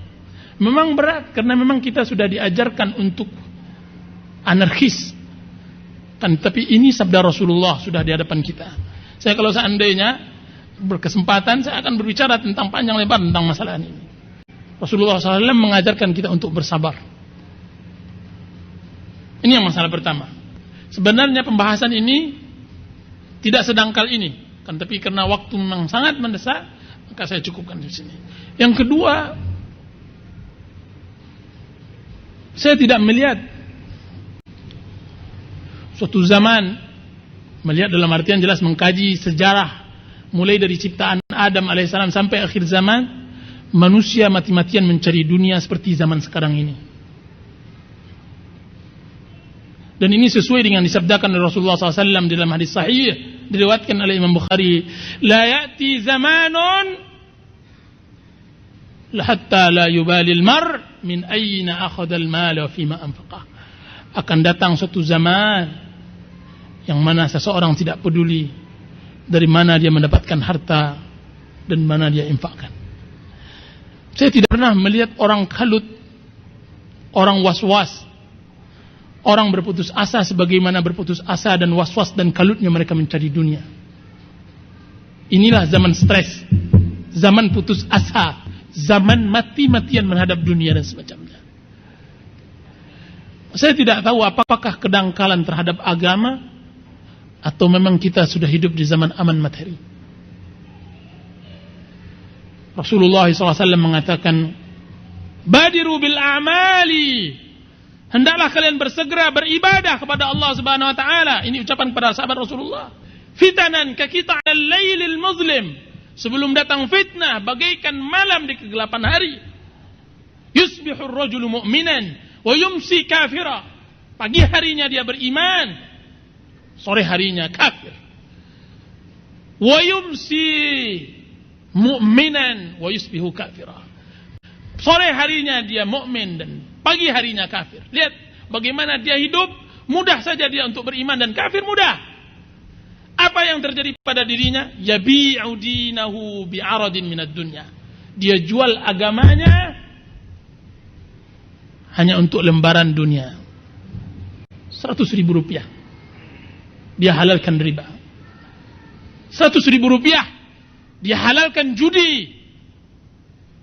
Memang berat karena memang kita sudah diajarkan untuk anarkis. Kan, tapi ini sabda Rasulullah sudah di hadapan kita. Saya kalau seandainya berkesempatan, saya akan berbicara tentang panjang lebar tentang masalah ini. Rasulullah SAW mengajarkan kita untuk bersabar. Ini yang masalah pertama. Sebenarnya pembahasan ini tidak sedangkal ini, kan, tapi karena waktu memang sangat mendesak, maka saya cukupkan di sini. Yang kedua, saya tidak melihat suatu zaman, melihat dalam artian jelas mengkaji sejarah mulai dari ciptaan Adam alaihissalam sampai akhir zaman, manusia mati-matian mencari dunia seperti zaman sekarang ini. Dan ini sesuai dengan disabdakan oleh Rasulullah SAW dalam hadis sahih diriwayatkan oleh Imam Bukhari, la ya'ti zamanun hatta la yubali al-mar min ayna akhadha al-mal wa fima anfaqah. Akan datang suatu zaman yang mana seseorang tidak peduli dari mana dia mendapatkan harta dan mana dia infakkan. Saya tidak pernah melihat orang kalut, orang was-was, orang berputus asa sebagaimana berputus asa dan was-was dan kalutnya mereka mencari dunia. Inilah zaman stres, zaman putus asa, zaman mati-matian menghadap dunia dan semacamnya. Saya tidak tahu apakah kedangkalan terhadap agama atau memang kita sudah hidup di zaman aman materi. Rasulullah SAW mengatakan, badiru bil a'mali, hendaklah kalian bersegera beribadah kepada Allah Subhanahu wa taala. Ini ucapan para sahabat Rasulullah. Fitanan ka qita'al lailil muzlim, sebelum datang fitnah bagaikan malam di kegelapan hari. Yusbihu ar-rajulu mu'minan wa yumsi kafira. Pagi harinya dia beriman, sore harinya kafir. Wa yumsi mu'minan wa yusbihu kafira. Sore harinya dia mukmin dan pagi harinya kafir. Lihat bagaimana dia hidup, mudah saja dia untuk beriman dan kafir mudah. Apa yang terjadi pada dirinya? Yabi'u dinahu bi'aradin minad dunya. Dia jual agamanya hanya untuk lembaran dunia. 100.000 rupiah. Dia halalkan riba. 100.000 rupiah. Dia halalkan judi.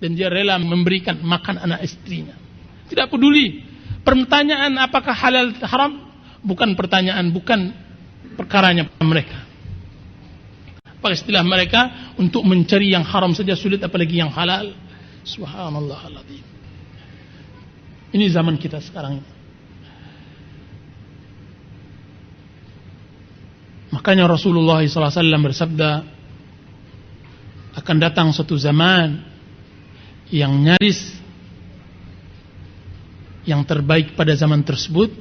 Dan dia rela memberikan makan anak istrinya. Tidak peduli. Pertanyaan apakah halal haram bukan pertanyaan, bukan perkaranya mereka. Apa istilah mereka? Untuk mencari yang haram saja sulit, apalagi yang halal. Subhanallahal-azim. Ini zaman kita sekarang ini. Makanya Rasulullah SAW bersabda, akan datang suatu zaman yang nyaris yang terbaik pada zaman tersebut,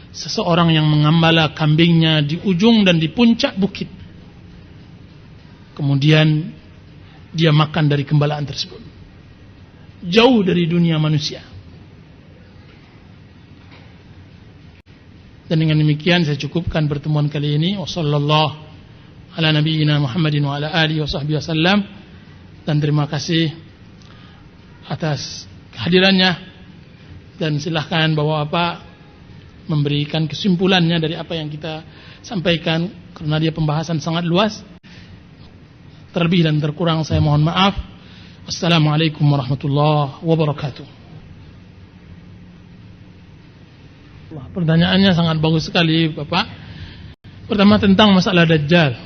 seseorang yang mengembala kambingnya di ujung dan di puncak bukit, kemudian dia makan dari gembalaan tersebut, jauh dari dunia manusia. Dan dengan demikian saya cukupkan pertemuan kali ini. Wassallallahu ala nabiyyina Muhammadin wa ala alihi wa sahbihi wasallam. Dan terima kasih atas kehadirannya, dan silahkan Bapak-Bapak memberikan kesimpulannya dari apa yang kita sampaikan, karena dia pembahasan sangat luas. Terlebih dan terkurang saya mohon maaf. Wassalamualaikum warahmatullahi wabarakatuh. Pertanyaannya sangat bagus sekali Bapak. Pertama tentang masalah Dajjal.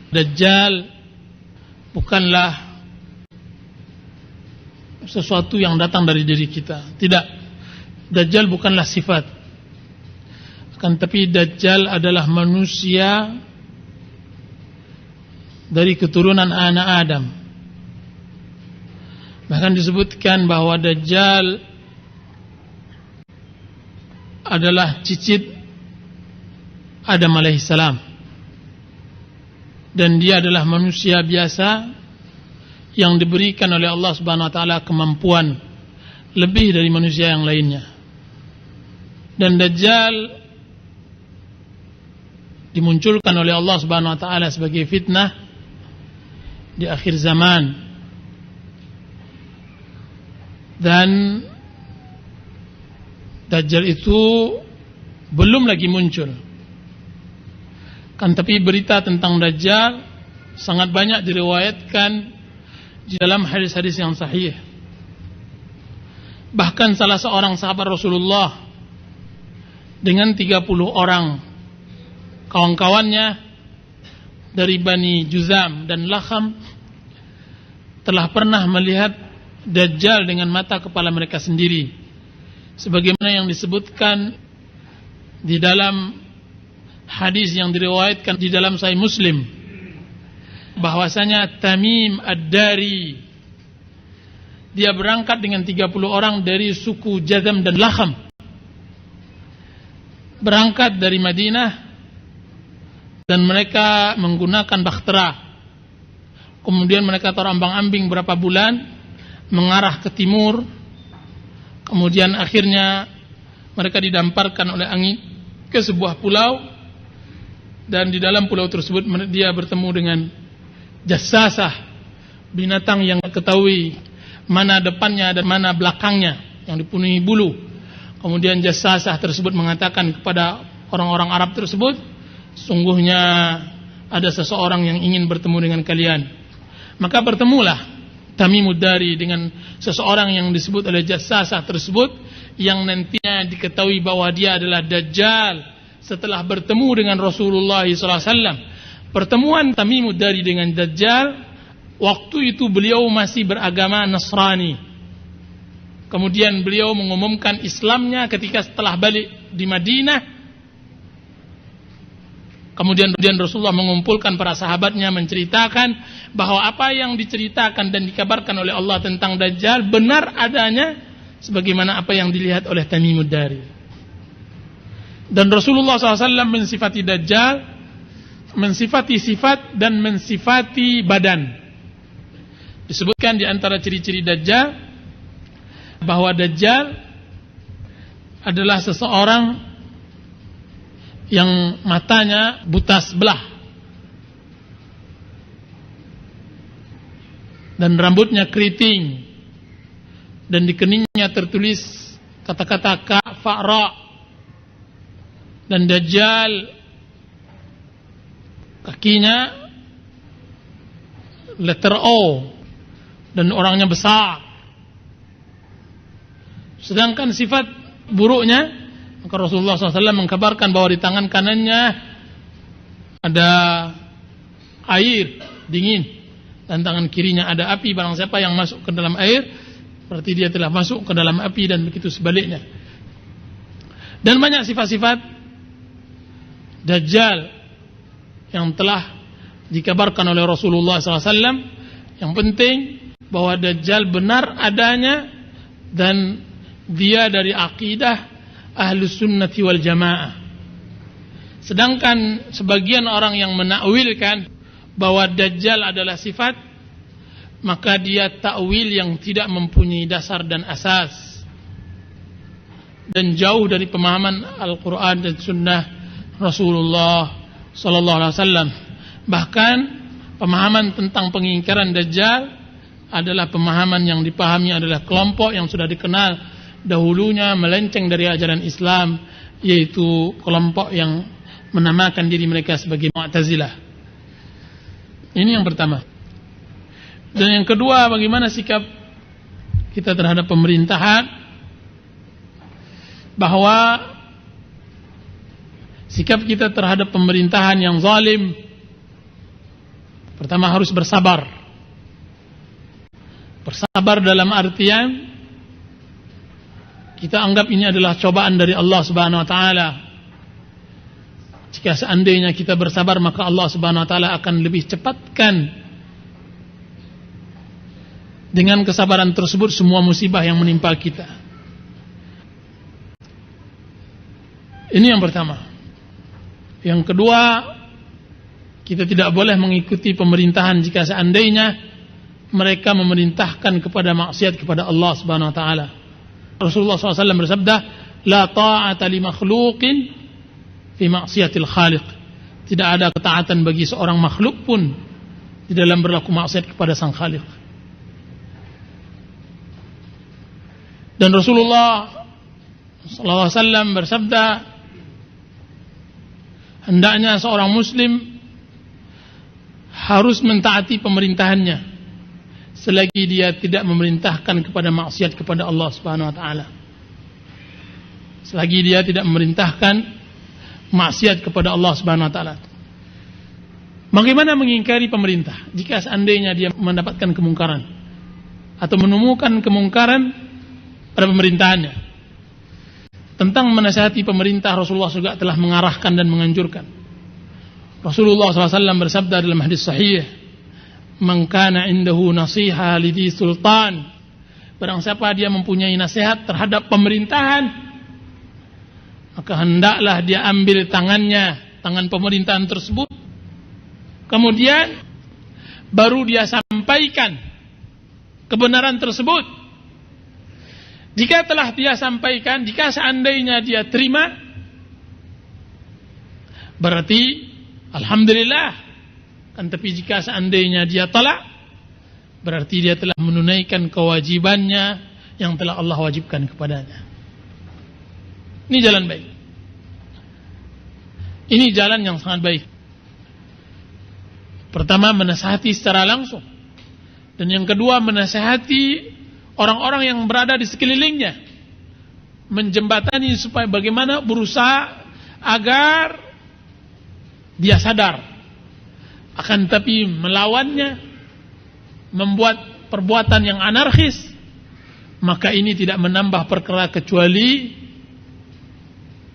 Dajjal bukanlah sesuatu yang datang dari diri kita. Tidak. Dajjal bukanlah sifat. Akan tapi Dajjal adalah manusia dari keturunan anak Adam. Bahkan disebutkan bahwa Dajjal adalah cicit Adam alaihissalam, dan dia adalah manusia biasa yang diberikan oleh Allah Subhanahu wa taala kemampuan lebih dari manusia yang lainnya. Dan Dajjal dimunculkan oleh Allah Subhanahu wa taala sebagai fitnah di akhir zaman. Dan Dajjal itu belum lagi muncul. Kan tapi berita tentang Dajjal sangat banyak diriwayatkan di dalam hadis-hadis yang sahih. Bahkan salah seorang sahabat Rasulullah dengan 30 orang kawan-kawannya dari Bani Juzam dan Lakham telah pernah melihat Dajjal dengan mata kepala mereka sendiri, sebagaimana yang disebutkan di dalam hadis yang diriwayatkan di dalam Sahih Muslim, bahwasanya Tamim Ad-Dari dia berangkat dengan 30 orang dari suku Jazam dan Lakham, berangkat dari Madinah dan mereka menggunakan bahtera. Kemudian mereka terombang-ambing berapa bulan mengarah ke timur. Kemudian akhirnya mereka didamparkan oleh angin ke sebuah pulau, dan di dalam pulau tersebut dia bertemu dengan jassasah, binatang yang ketahui mana depannya dan mana belakangnya, yang dipenuhi bulu. Kemudian jassasah tersebut mengatakan kepada orang-orang Arab tersebut, sungguhnya ada seseorang yang ingin bertemu dengan kalian. Maka bertemulah Tamimud Dari dengan seseorang yang disebut oleh jassasah tersebut, yang nantinya diketahui bahwa dia adalah Dajjal setelah bertemu dengan Rasulullah SAW. Pertemuan Tamimud Dari dengan Dajjal, waktu itu beliau masih beragama Nasrani. Kemudian beliau mengumumkan Islamnya ketika setelah balik di Madinah. Kemudian Rasulullah mengumpulkan para sahabatnya, menceritakan bahwa apa yang diceritakan dan dikabarkan oleh Allah tentang Dajjal benar adanya sebagaimana apa yang dilihat oleh Tamimud Dari. Dan Rasulullah SAW mensifati Dajjal, mensifati sifat dan mensifati badan. Disebutkan di antara ciri-ciri Dajjal bahwa Dajjal adalah seseorang yang matanya buta sebelah dan rambutnya keriting, dan di keningnya tertulis kata-kata kafara. Dan Dajjal kakinya letter O, dan orangnya besar. Sedangkan sifat buruknya, maka Rasulullah SAW mengkabarkan bahwa di tangan kanannya ada air dingin, dan tangan kirinya ada api. Barang siapa yang masuk ke dalam air, berarti dia telah masuk ke dalam api, dan begitu sebaliknya. Dan banyak sifat-sifat Dajjal yang telah dikabarkan oleh Rasulullah SAW. Yang penting bahwa Dajjal benar adanya, dan dia dari akidah Ahlus Sunnati wal Jamaah. Sedangkan sebagian orang yang menakwilkan bahwa Dajjal adalah sifat, maka dia takwil yang tidak mempunyai dasar dan asas, dan jauh dari pemahaman Al-Quran dan Sunnah Rasulullah Sallallahu Alaihi Wasallam. Bahkan pemahaman tentang pengingkaran Dajjal adalah pemahaman yang dipahami adalah kelompok yang sudah dikenal dahulunya melenceng dari ajaran Islam, yaitu kelompok yang menamakan diri mereka sebagai Mu'tazilah. Ini yang pertama. Dan yang kedua, bagaimana sikap kita terhadap pemerintahan, bahwa sikap kita terhadap pemerintahan yang zalim, pertama harus bersabar. Bersabar dalam artian kita anggap ini adalah cobaan dari Allah Subhanahu wa taala. Jika seandainya kita bersabar, maka Allah Subhanahu wa taala akan lebih cepatkan dengan kesabaran tersebut semua musibah yang menimpa kita. Ini yang pertama. Yang kedua, kita tidak boleh mengikuti pemerintahan jika seandainya mereka memerintahkan kepada maksiat kepada Allah Subhanahu wa taala. Rasulullah SAW bersabda, la ta'ata li makhluqin fi maksiatil khaliq. Tidak ada ketaatan bagi seorang makhluk pun di dalam berlaku maksiat kepada sang khaliq. Dan Rasulullah SAW bersabda, hendaknya seorang muslim harus mentaati pemerintahannya selagi dia tidak memerintahkan kepada maksiat kepada Allah Subhanahu wa taala. Selagi dia tidak memerintahkan maksiat kepada Allah Subhanahu wa taala. Bagaimana mengingkari pemerintah jika seandainya dia mendapatkan kemungkaran atau menemukan kemungkaran pada pemerintahannya? Tentang menasihati pemerintah, Rasulullah juga telah mengarahkan dan menganjurkan. Rasulullah SAW bersabda dalam hadis sahih, man kana indahu nasiha lidhi sultan, barang siapa dia mempunyai nasihat terhadap pemerintahan, maka hendaklah dia ambil tangan pemerintahan tersebut kemudian baru dia sampaikan kebenaran tersebut. Jika telah dia sampaikan, jika seandainya dia terima, berarti alhamdulillah. Kan tapi jika seandainya dia tolak, berarti dia telah menunaikan kewajibannya yang telah Allah wajibkan kepadanya. Ini jalan baik. Ini jalan yang sangat baik. Pertama, menasihati secara langsung. Dan yang kedua, menasihati orang-orang yang berada di sekelilingnya, menjembatani supaya bagaimana berusaha agar dia sadar. Akan tapi melawannya, membuat perbuatan yang anarkis, maka ini tidak menambah perkara kecuali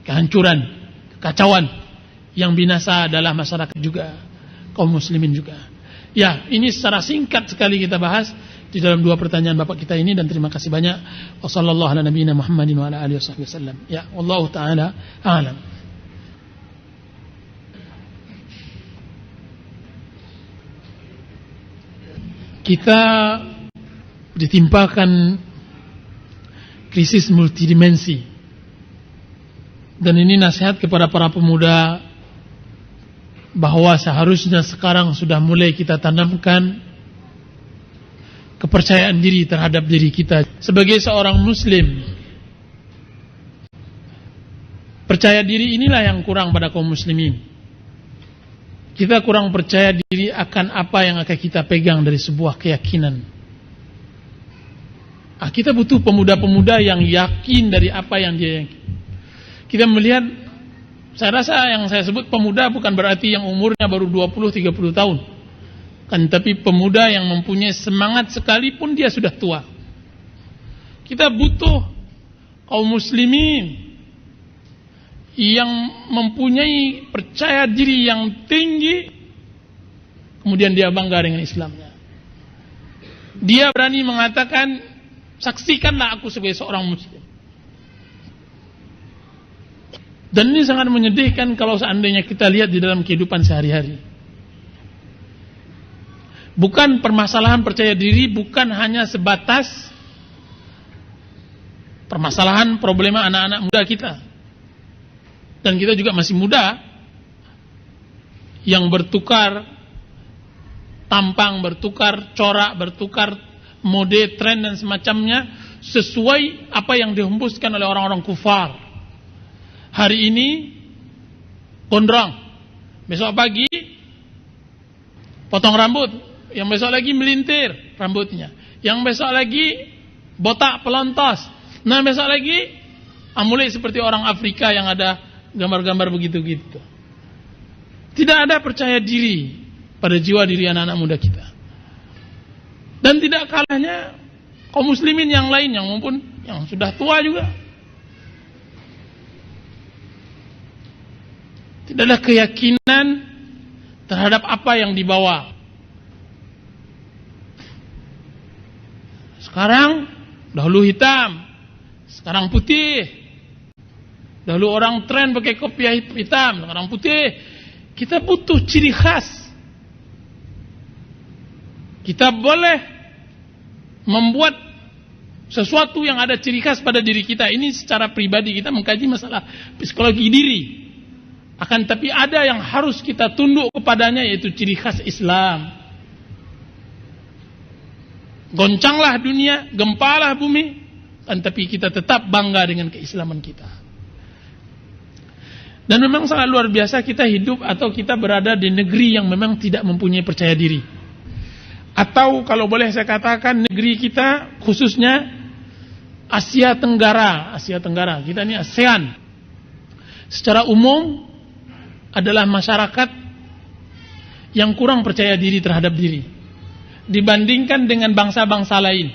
kehancuran, kekacauan yang binasa adalah masyarakat juga, kaum muslimin juga. Ya, ini secara singkat sekali kita bahas di dalam dua pertanyaan Bapak kita ini, dan terima kasih banyak. Wassallallahu ala nabiyina Muhammadin wa ala alihi wasallam. Ya, wallahu taala a'lam. Kita ditimpakan krisis multidimensi, dan ini nasihat kepada para pemuda bahwa seharusnya sekarang sudah mulai kita tanamkan kepercayaan diri terhadap diri kita sebagai seorang muslim. Percaya diri inilah yang kurang pada kaum muslimin. Kita kurang percaya diri akan apa yang akan kita pegang dari sebuah keyakinan. Kita butuh pemuda-pemuda yang yakin dari apa yang dia yakin. Kita melihat, saya rasa yang saya sebut pemuda bukan berarti yang umurnya baru 20-30 tahun. Kan tapi pemuda yang mempunyai semangat sekalipun dia sudah tua. Kita butuh kaum muslimin yang mempunyai percaya diri yang tinggi, kemudian dia bangga dengan Islamnya. Dia berani mengatakan, saksikanlah aku sebagai seorang muslim. Dan ini sangat menyedihkan kalau seandainya kita lihat di dalam kehidupan sehari-hari. Bukan permasalahan percaya diri, bukan hanya sebatas permasalahan problema anak-anak muda kita. Dan kita juga masih muda, yang bertukar tampang, bertukar corak, bertukar mode, tren dan semacamnya sesuai apa yang dihembuskan oleh orang-orang kufar. Hari ini gondrong, besok pagi potong rambut, yang besok lagi melintir rambutnya, yang besok lagi botak pelontos, nah besok lagi mulai seperti orang Afrika yang ada gambar-gambar begitu-gitu. Tidak ada percaya diri pada jiwa diri anak-anak muda kita. Dan tidak kalahnya kaum muslimin yang lain, yang maupun yang sudah tua juga. Tidak ada keyakinan terhadap apa yang dibawa. Sekarang dahulu hitam, sekarang putih. Dahulu orang tren pakai kopiah hitam, sekarang putih. Kita butuh ciri khas. Kita boleh membuat sesuatu yang ada ciri khas pada diri kita. Ini secara pribadi kita mengkaji masalah psikologi diri. Akan tapi ada yang harus kita tunduk kepadanya, yaitu ciri khas Islam. Goncanglah dunia, gempalah bumi, akan tapi kita tetap bangga dengan keislaman kita. Dan memang sangat luar biasa kita hidup atau kita berada di negeri yang memang tidak mempunyai percaya diri. Atau kalau boleh saya katakan, negeri kita khususnya Asia Tenggara, kita ini ASEAN, secara umum adalah masyarakat yang kurang percaya diri terhadap diri dibandingkan dengan bangsa-bangsa lain.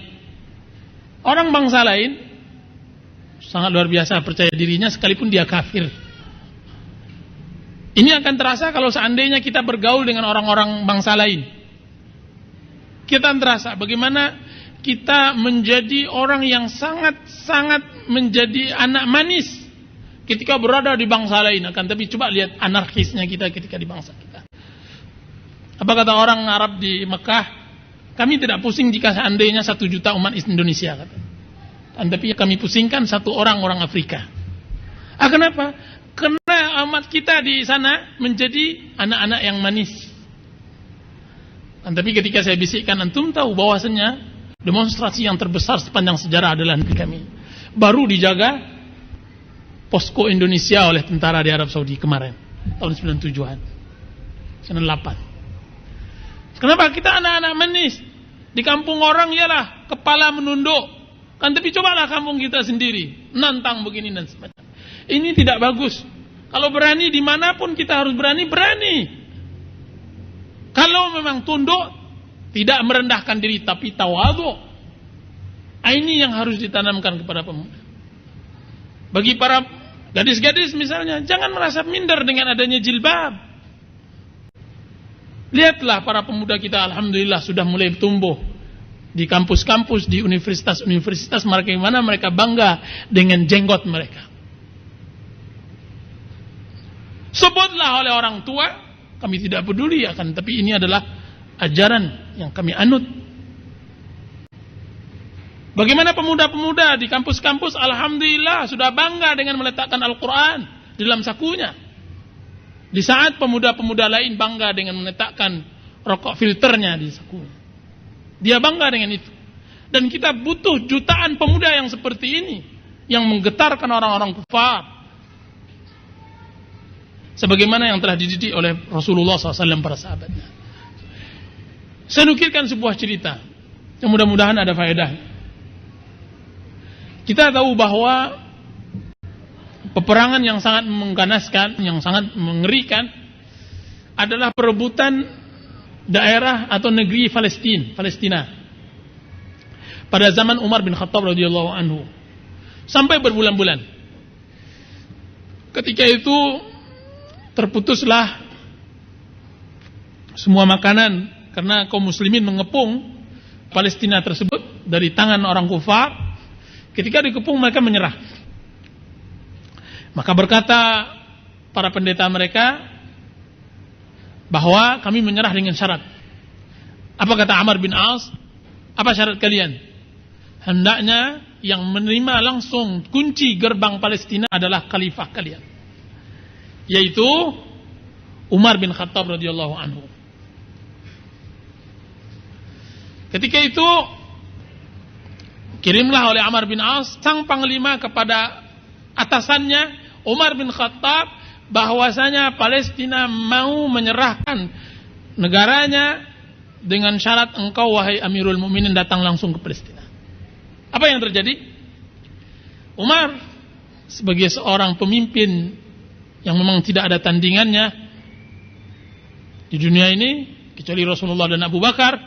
Orang bangsa lain sangat luar biasa percaya dirinya sekalipun dia kafir. Ini akan terasa kalau seandainya kita bergaul dengan orang-orang bangsa lain. Kita terasa bagaimana kita menjadi orang yang sangat-sangat menjadi anak manis ketika berada di bangsa lain. Akan tapi coba lihat anarkisnya kita ketika di bangsa kita. Apa kata orang Arab di Mekah? Kami tidak pusing jika seandainya 1 juta umat Indonesia, kata. Tapi kami pusingkan 1 orang Afrika. Kenapa? Karena umat kita di sana menjadi anak-anak yang manis. Tapi ketika saya bisikkan, antum tahu bahwasanya demonstrasi yang terbesar sepanjang sejarah adalah negeri kami. Baru dijaga posko Indonesia oleh tentara di Arab Saudi kemarin, tahun 97-an, 98. Kenapa? Kita anak-anak manis. Di kampung orang ialah kepala menunduk. Tapi cobalah kampung kita sendiri, nantang begini dan semacam. Ini tidak bagus. Kalau berani dimanapun kita harus berani. Kalau memang tunduk, tidak merendahkan diri, tapi tawadhu. Ini yang harus ditanamkan kepada pemuda. Bagi para gadis-gadis misalnya, jangan merasa minder dengan adanya jilbab. Lihatlah para pemuda kita, alhamdulillah sudah mulai tumbuh di kampus-kampus, di universitas-universitas, bagaimana mereka bangga dengan jenggot mereka. Sebutlah oleh orang tua, kami tidak peduli akan, tapi ini adalah ajaran yang kami anut. Bagaimana pemuda-pemuda di kampus-kampus, alhamdulillah sudah bangga dengan meletakkan Al-Quran di dalam sakunya. Di saat pemuda-pemuda lain bangga dengan meletakkan rokok filternya di sakunya. Dia bangga dengan itu. Dan kita butuh jutaan pemuda yang seperti ini, yang menggetarkan orang-orang kufar. Sebagaimana yang telah dididik oleh Rasulullah SAW para sahabatnya. Saya nukilkan sebuah cerita yang mudah-mudahan ada faedahnya. Kita tahu bahwa peperangan yang sangat mengganaskan, yang sangat mengerikan adalah perebutan daerah atau negeri Palestina. Pada zaman Umar bin Khattab radhiyallahu anhu. Sampai berbulan-bulan. Ketika itu terputuslah semua makanan karena kaum muslimin mengepung Palestina tersebut dari tangan orang kufar. Ketika dikepung mereka menyerah. Maka berkata para pendeta mereka bahwa kami menyerah dengan syarat. Apa kata Amr bin As? Apa syarat kalian? Hendaknya yang menerima langsung kunci gerbang Palestina adalah khalifah kalian, yaitu Umar bin Khattab radhiyallahu anhu. Ketika itu kirimlah oleh Amr bin As sang panglima kepada atasannya Umar bin Khattab bahwasanya Palestina mau menyerahkan negaranya dengan syarat engkau wahai Amirul Mukminin datang langsung ke Palestina. Apa yang terjadi? Umar sebagai seorang pemimpin yang memang tidak ada tandingannya di dunia ini kecuali Rasulullah dan Abu Bakar,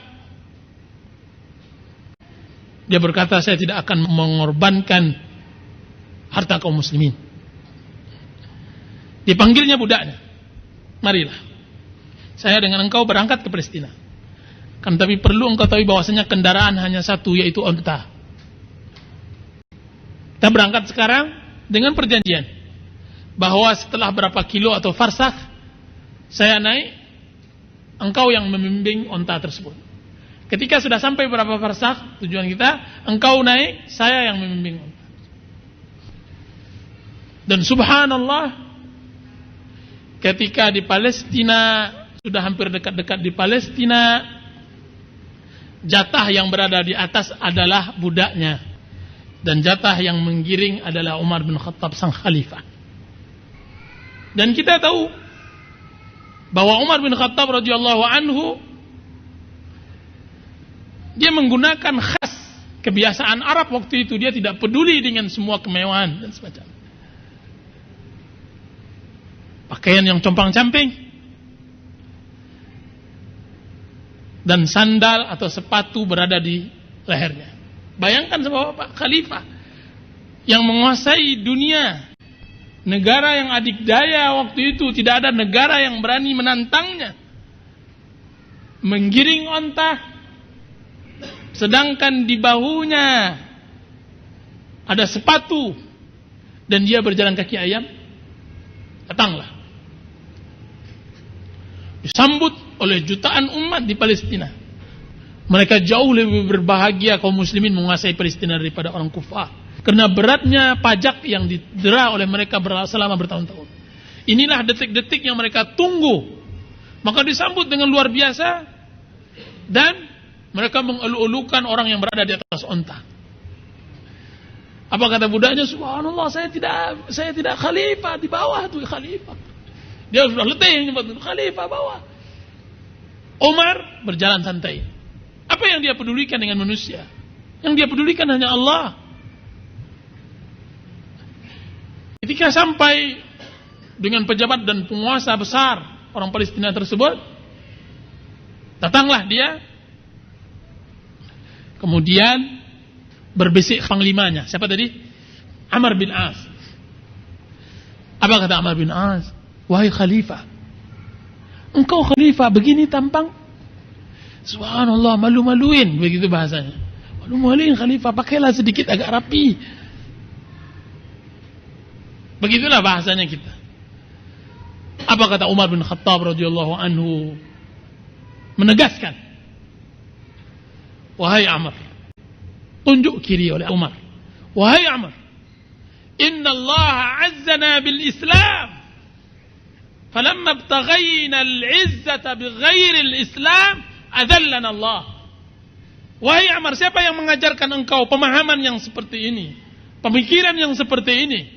dia berkata, saya tidak akan mengorbankan harta kaum muslimin. Dipanggilnya budaknya, marilah saya dengan engkau berangkat ke Palestina, kan tapi perlu engkau tahu bahwasanya kendaraan hanya satu, yaitu onta. Kita berangkat sekarang dengan perjanjian bahwa setelah berapa kilo atau farsakh saya naik, engkau yang membimbing onta tersebut. Ketika sudah sampai berapa farsakh tujuan kita, engkau naik, saya yang membimbing onta. Dan subhanallah, ketika di Palestina, sudah hampir dekat-dekat di Palestina, jatah yang berada di atas adalah budaknya, dan jatah yang menggiring adalah Umar bin Khattab sang khalifah. Dan kita tahu bahwa Umar bin Khattab radhiyallahu anhu dia menggunakan khas kebiasaan Arab waktu itu. Dia tidak peduli dengan semua kemewahan dan semacamnya. Pakaian yang compang-camping dan sandal atau sepatu berada di lehernya. Bayangkan sama Pak Khalifah yang menguasai dunia, negara yang adikdaya waktu itu, tidak ada negara yang berani menantangnya, menggiring onta, sedangkan di bahunya ada sepatu dan dia berjalan kaki ayam. Datanglah, disambut oleh jutaan umat di Palestina. Mereka jauh lebih berbahagia kaum muslimin menguasai Palestina daripada orang kufar. Karena beratnya pajak yang didera oleh mereka selama bertahun-tahun. Inilah detik-detik yang mereka tunggu. Maka disambut dengan luar biasa. Dan mereka mengelu-elukan orang yang berada di atas onta. Apa kata budaknya? Subhanallah, saya tidak khalifah, di bawah tuh khalifah. Dia sudah letih nyebut khalifah bawah. Umar berjalan santai. Apa yang dia pedulikan dengan manusia? Yang dia pedulikan hanya Allah. Ketika sampai dengan pejabat dan penguasa besar orang Palestina tersebut, datanglah dia. Kemudian berbisik panglimanya. Siapa tadi? Amr bin As. Apa kata Amr bin As? Wahai khalifah, engkau khalifah begini tampang? Subhanallah, malu-maluin, begitu bahasanya. Malu-maluin khalifah, pakailah sedikit agak rapi. Begitulah bahasanya kita. Apa kata Umar bin Khattab radhiyallahu anhu? Menegaskan, wahai Amr, tunjuk kiri oleh Umar. Wahai Amr, inna Allah azzana bil Islam. Falamma ibtaghayna al-izzata bighairi al-Islam, adallana Allah. Wahai Amr, siapa yang mengajarkan engkau pemahaman yang seperti ini? Pemikiran yang seperti ini?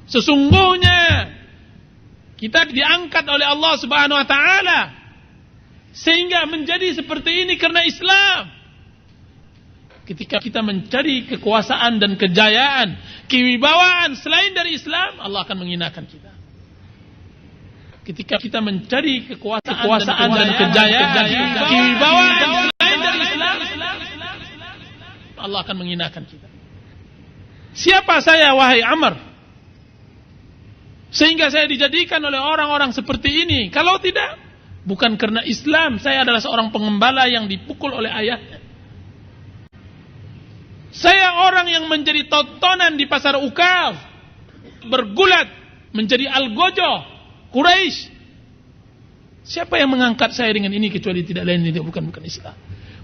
Sesungguhnya kita diangkat oleh Allah Subhanahu wa taala sehingga menjadi seperti ini karena Islam. Ketika kita mencari kekuasaan dan kejayaan, kewibawaan selain dari Islam, Allah akan menghinakan kita. Ketika kita mencari kekuasaan dan kejayaan, kewibawaan selain dari Islam, Allah akan menghinakan kita. Siapa saya, wahai Amr, sehingga saya dijadikan oleh orang-orang seperti ini? Kalau tidak, bukan karena Islam, saya adalah seorang pengembala yang dipukul oleh ayahnya. Saya orang yang menjadi tontonan di pasar Ukaz, bergulat menjadi algojo Quraisy. Siapa yang mengangkat saya dengan ini kecuali tidak lain tidak bukan Islam.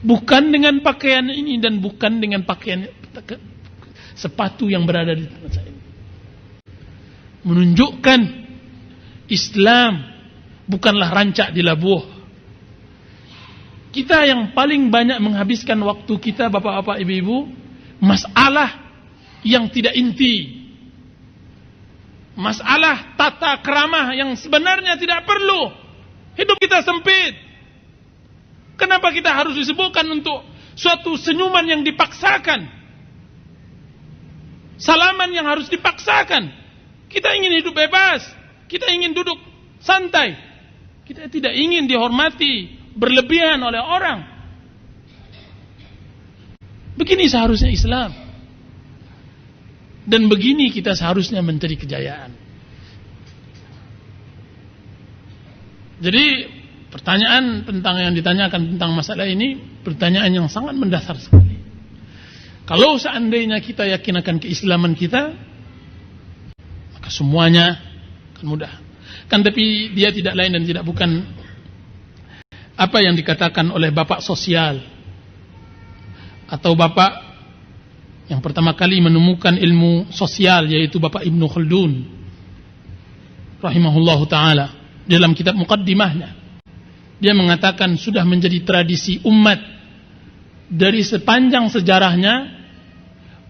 Bukan dengan pakaian ini dan bukan dengan pakaian sepatu yang berada di tempat saya ini. Menunjukkan Islam bukanlah rancak di labuh. Kita yang paling banyak menghabiskan waktu kita, bapak-bapak, ibu-ibu, masalah yang tidak inti. Masalah tata keramah yang sebenarnya tidak perlu. Hidup kita sempit. Kenapa kita harus disebutkan untuk suatu senyuman yang dipaksakan? Salaman yang harus dipaksakan. Kita ingin hidup bebas. Kita ingin duduk santai. Kita tidak ingin dihormati berlebihan oleh orang. Begini seharusnya Islam. Dan begini kita seharusnya mencari kejayaan. Jadi pertanyaan tentang yang ditanyakan tentang masalah ini, pertanyaan yang sangat mendasar sekali. Kalau seandainya kita yakin akan keislaman kita, maka semuanya akan mudah. Kan tapi dia tidak lain dan tidak bukan apa yang dikatakan oleh bapak sosial atau bapak yang pertama kali menemukan ilmu sosial, yaitu Bapak Ibnu Khaldun rahimahullahu ta'ala. Dalam kitab muqaddimahnya dia mengatakan sudah menjadi tradisi umat dari sepanjang sejarahnya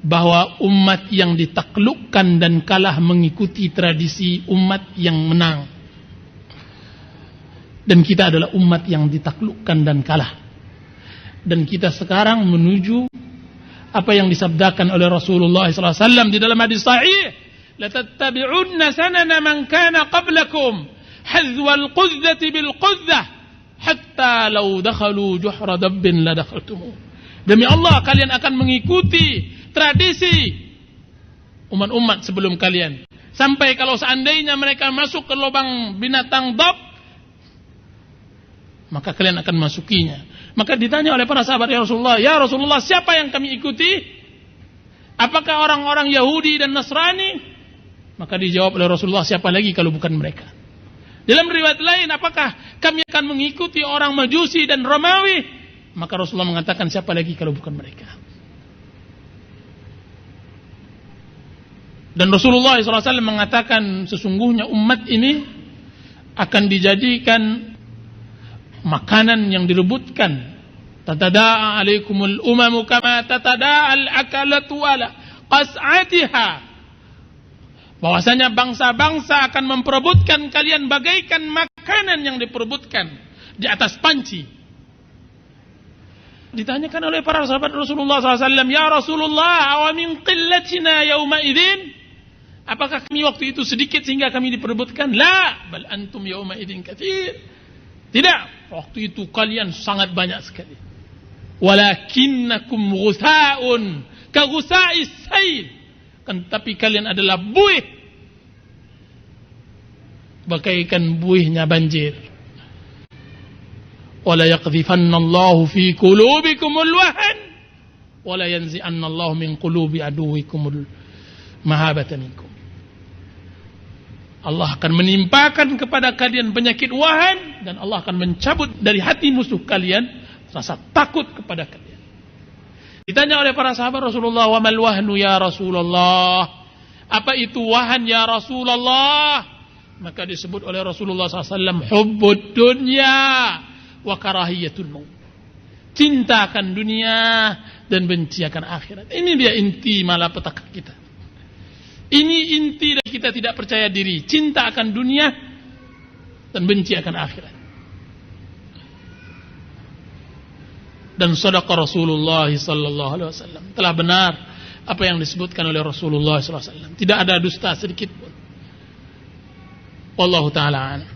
bahwa umat yang ditaklukkan dan kalah mengikuti tradisi umat yang menang. Dan kita adalah umat yang ditaklukkan dan kalah. Dan kita sekarang menuju apa yang disabdakan oleh Rasulullah SAW di dalam hadis sahih, la tattabi'unna sanana man kana qablakum hadwal qudzati bil qudzah hatta law dakhalu juhra dabbin la dakhaltumuh. Demi Allah, kalian akan mengikuti tradisi umat-umat sebelum kalian, sampai kalau seandainya mereka masuk ke lubang binatang dab, maka kalian akan masukinya. Maka ditanya oleh para sahabat, ya Rasulullah, siapa yang kami ikuti? Apakah orang-orang Yahudi dan Nasrani? Maka dijawab oleh Rasulullah, siapa lagi kalau bukan mereka? Dalam riwayat lain, apakah kami akan mengikuti orang Majusi dan Romawi? Maka Rasulullah mengatakan, siapa lagi kalau bukan mereka? Dan Rasulullah SAW mengatakan, sesungguhnya umat ini akan dijadikan makanan yang direbutkan. Tatada'a alaikumul umamu kama tatada'al akalatu ala qas'atiha. Bahwasanya bangsa-bangsa akan memperebutkan kalian bagaikan makanan yang diperebutkan di atas panci. Ditanyakan oleh para sahabat Rasulullah SAW, ya Rasulullah, awa min qillatina yawma idin? Apakah kami waktu itu sedikit sehingga kami diperebutkan? La, bal antum yawma idin katsir. Tidak, waktu itu kalian sangat banyak sekali. Walakinnakum ghusaa'un ka ghusa'is sayl. Tapi kalian adalah buih, bagaikan buihnya banjir. Wala yaqdhifanna Allahu fi qulubikumul wahan wala yanzi'anna Allahu min qulubi aduwikumul mahabata minkum. Allah akan menimpakan kepada kalian penyakit wahan, dan Allah akan mencabut dari hati musuh kalian rasa takut kepada kalian. Ditanya oleh para sahabat Rasulullah, wa mal wahnu ya Rasulullah? Apa itu wahan ya Rasulullah? Maka disebut oleh Rasulullah SAW, hubbud dunya wa karahiyatul maut. Cinta akan dunia dan benci akan akhirat. Ini dia inti malapetaka kita. Ini inti dari kita tidak percaya diri. Cinta akan dunia dan benci akan akhirat. Dan sadaqa Rasulullah sallallahu alaihi wasallam. Telah benar apa yang disebutkan oleh Rasulullah sallallahu alaihi wasallam. Tidak ada dusta sedikit pun. Wallahu taala a'lam.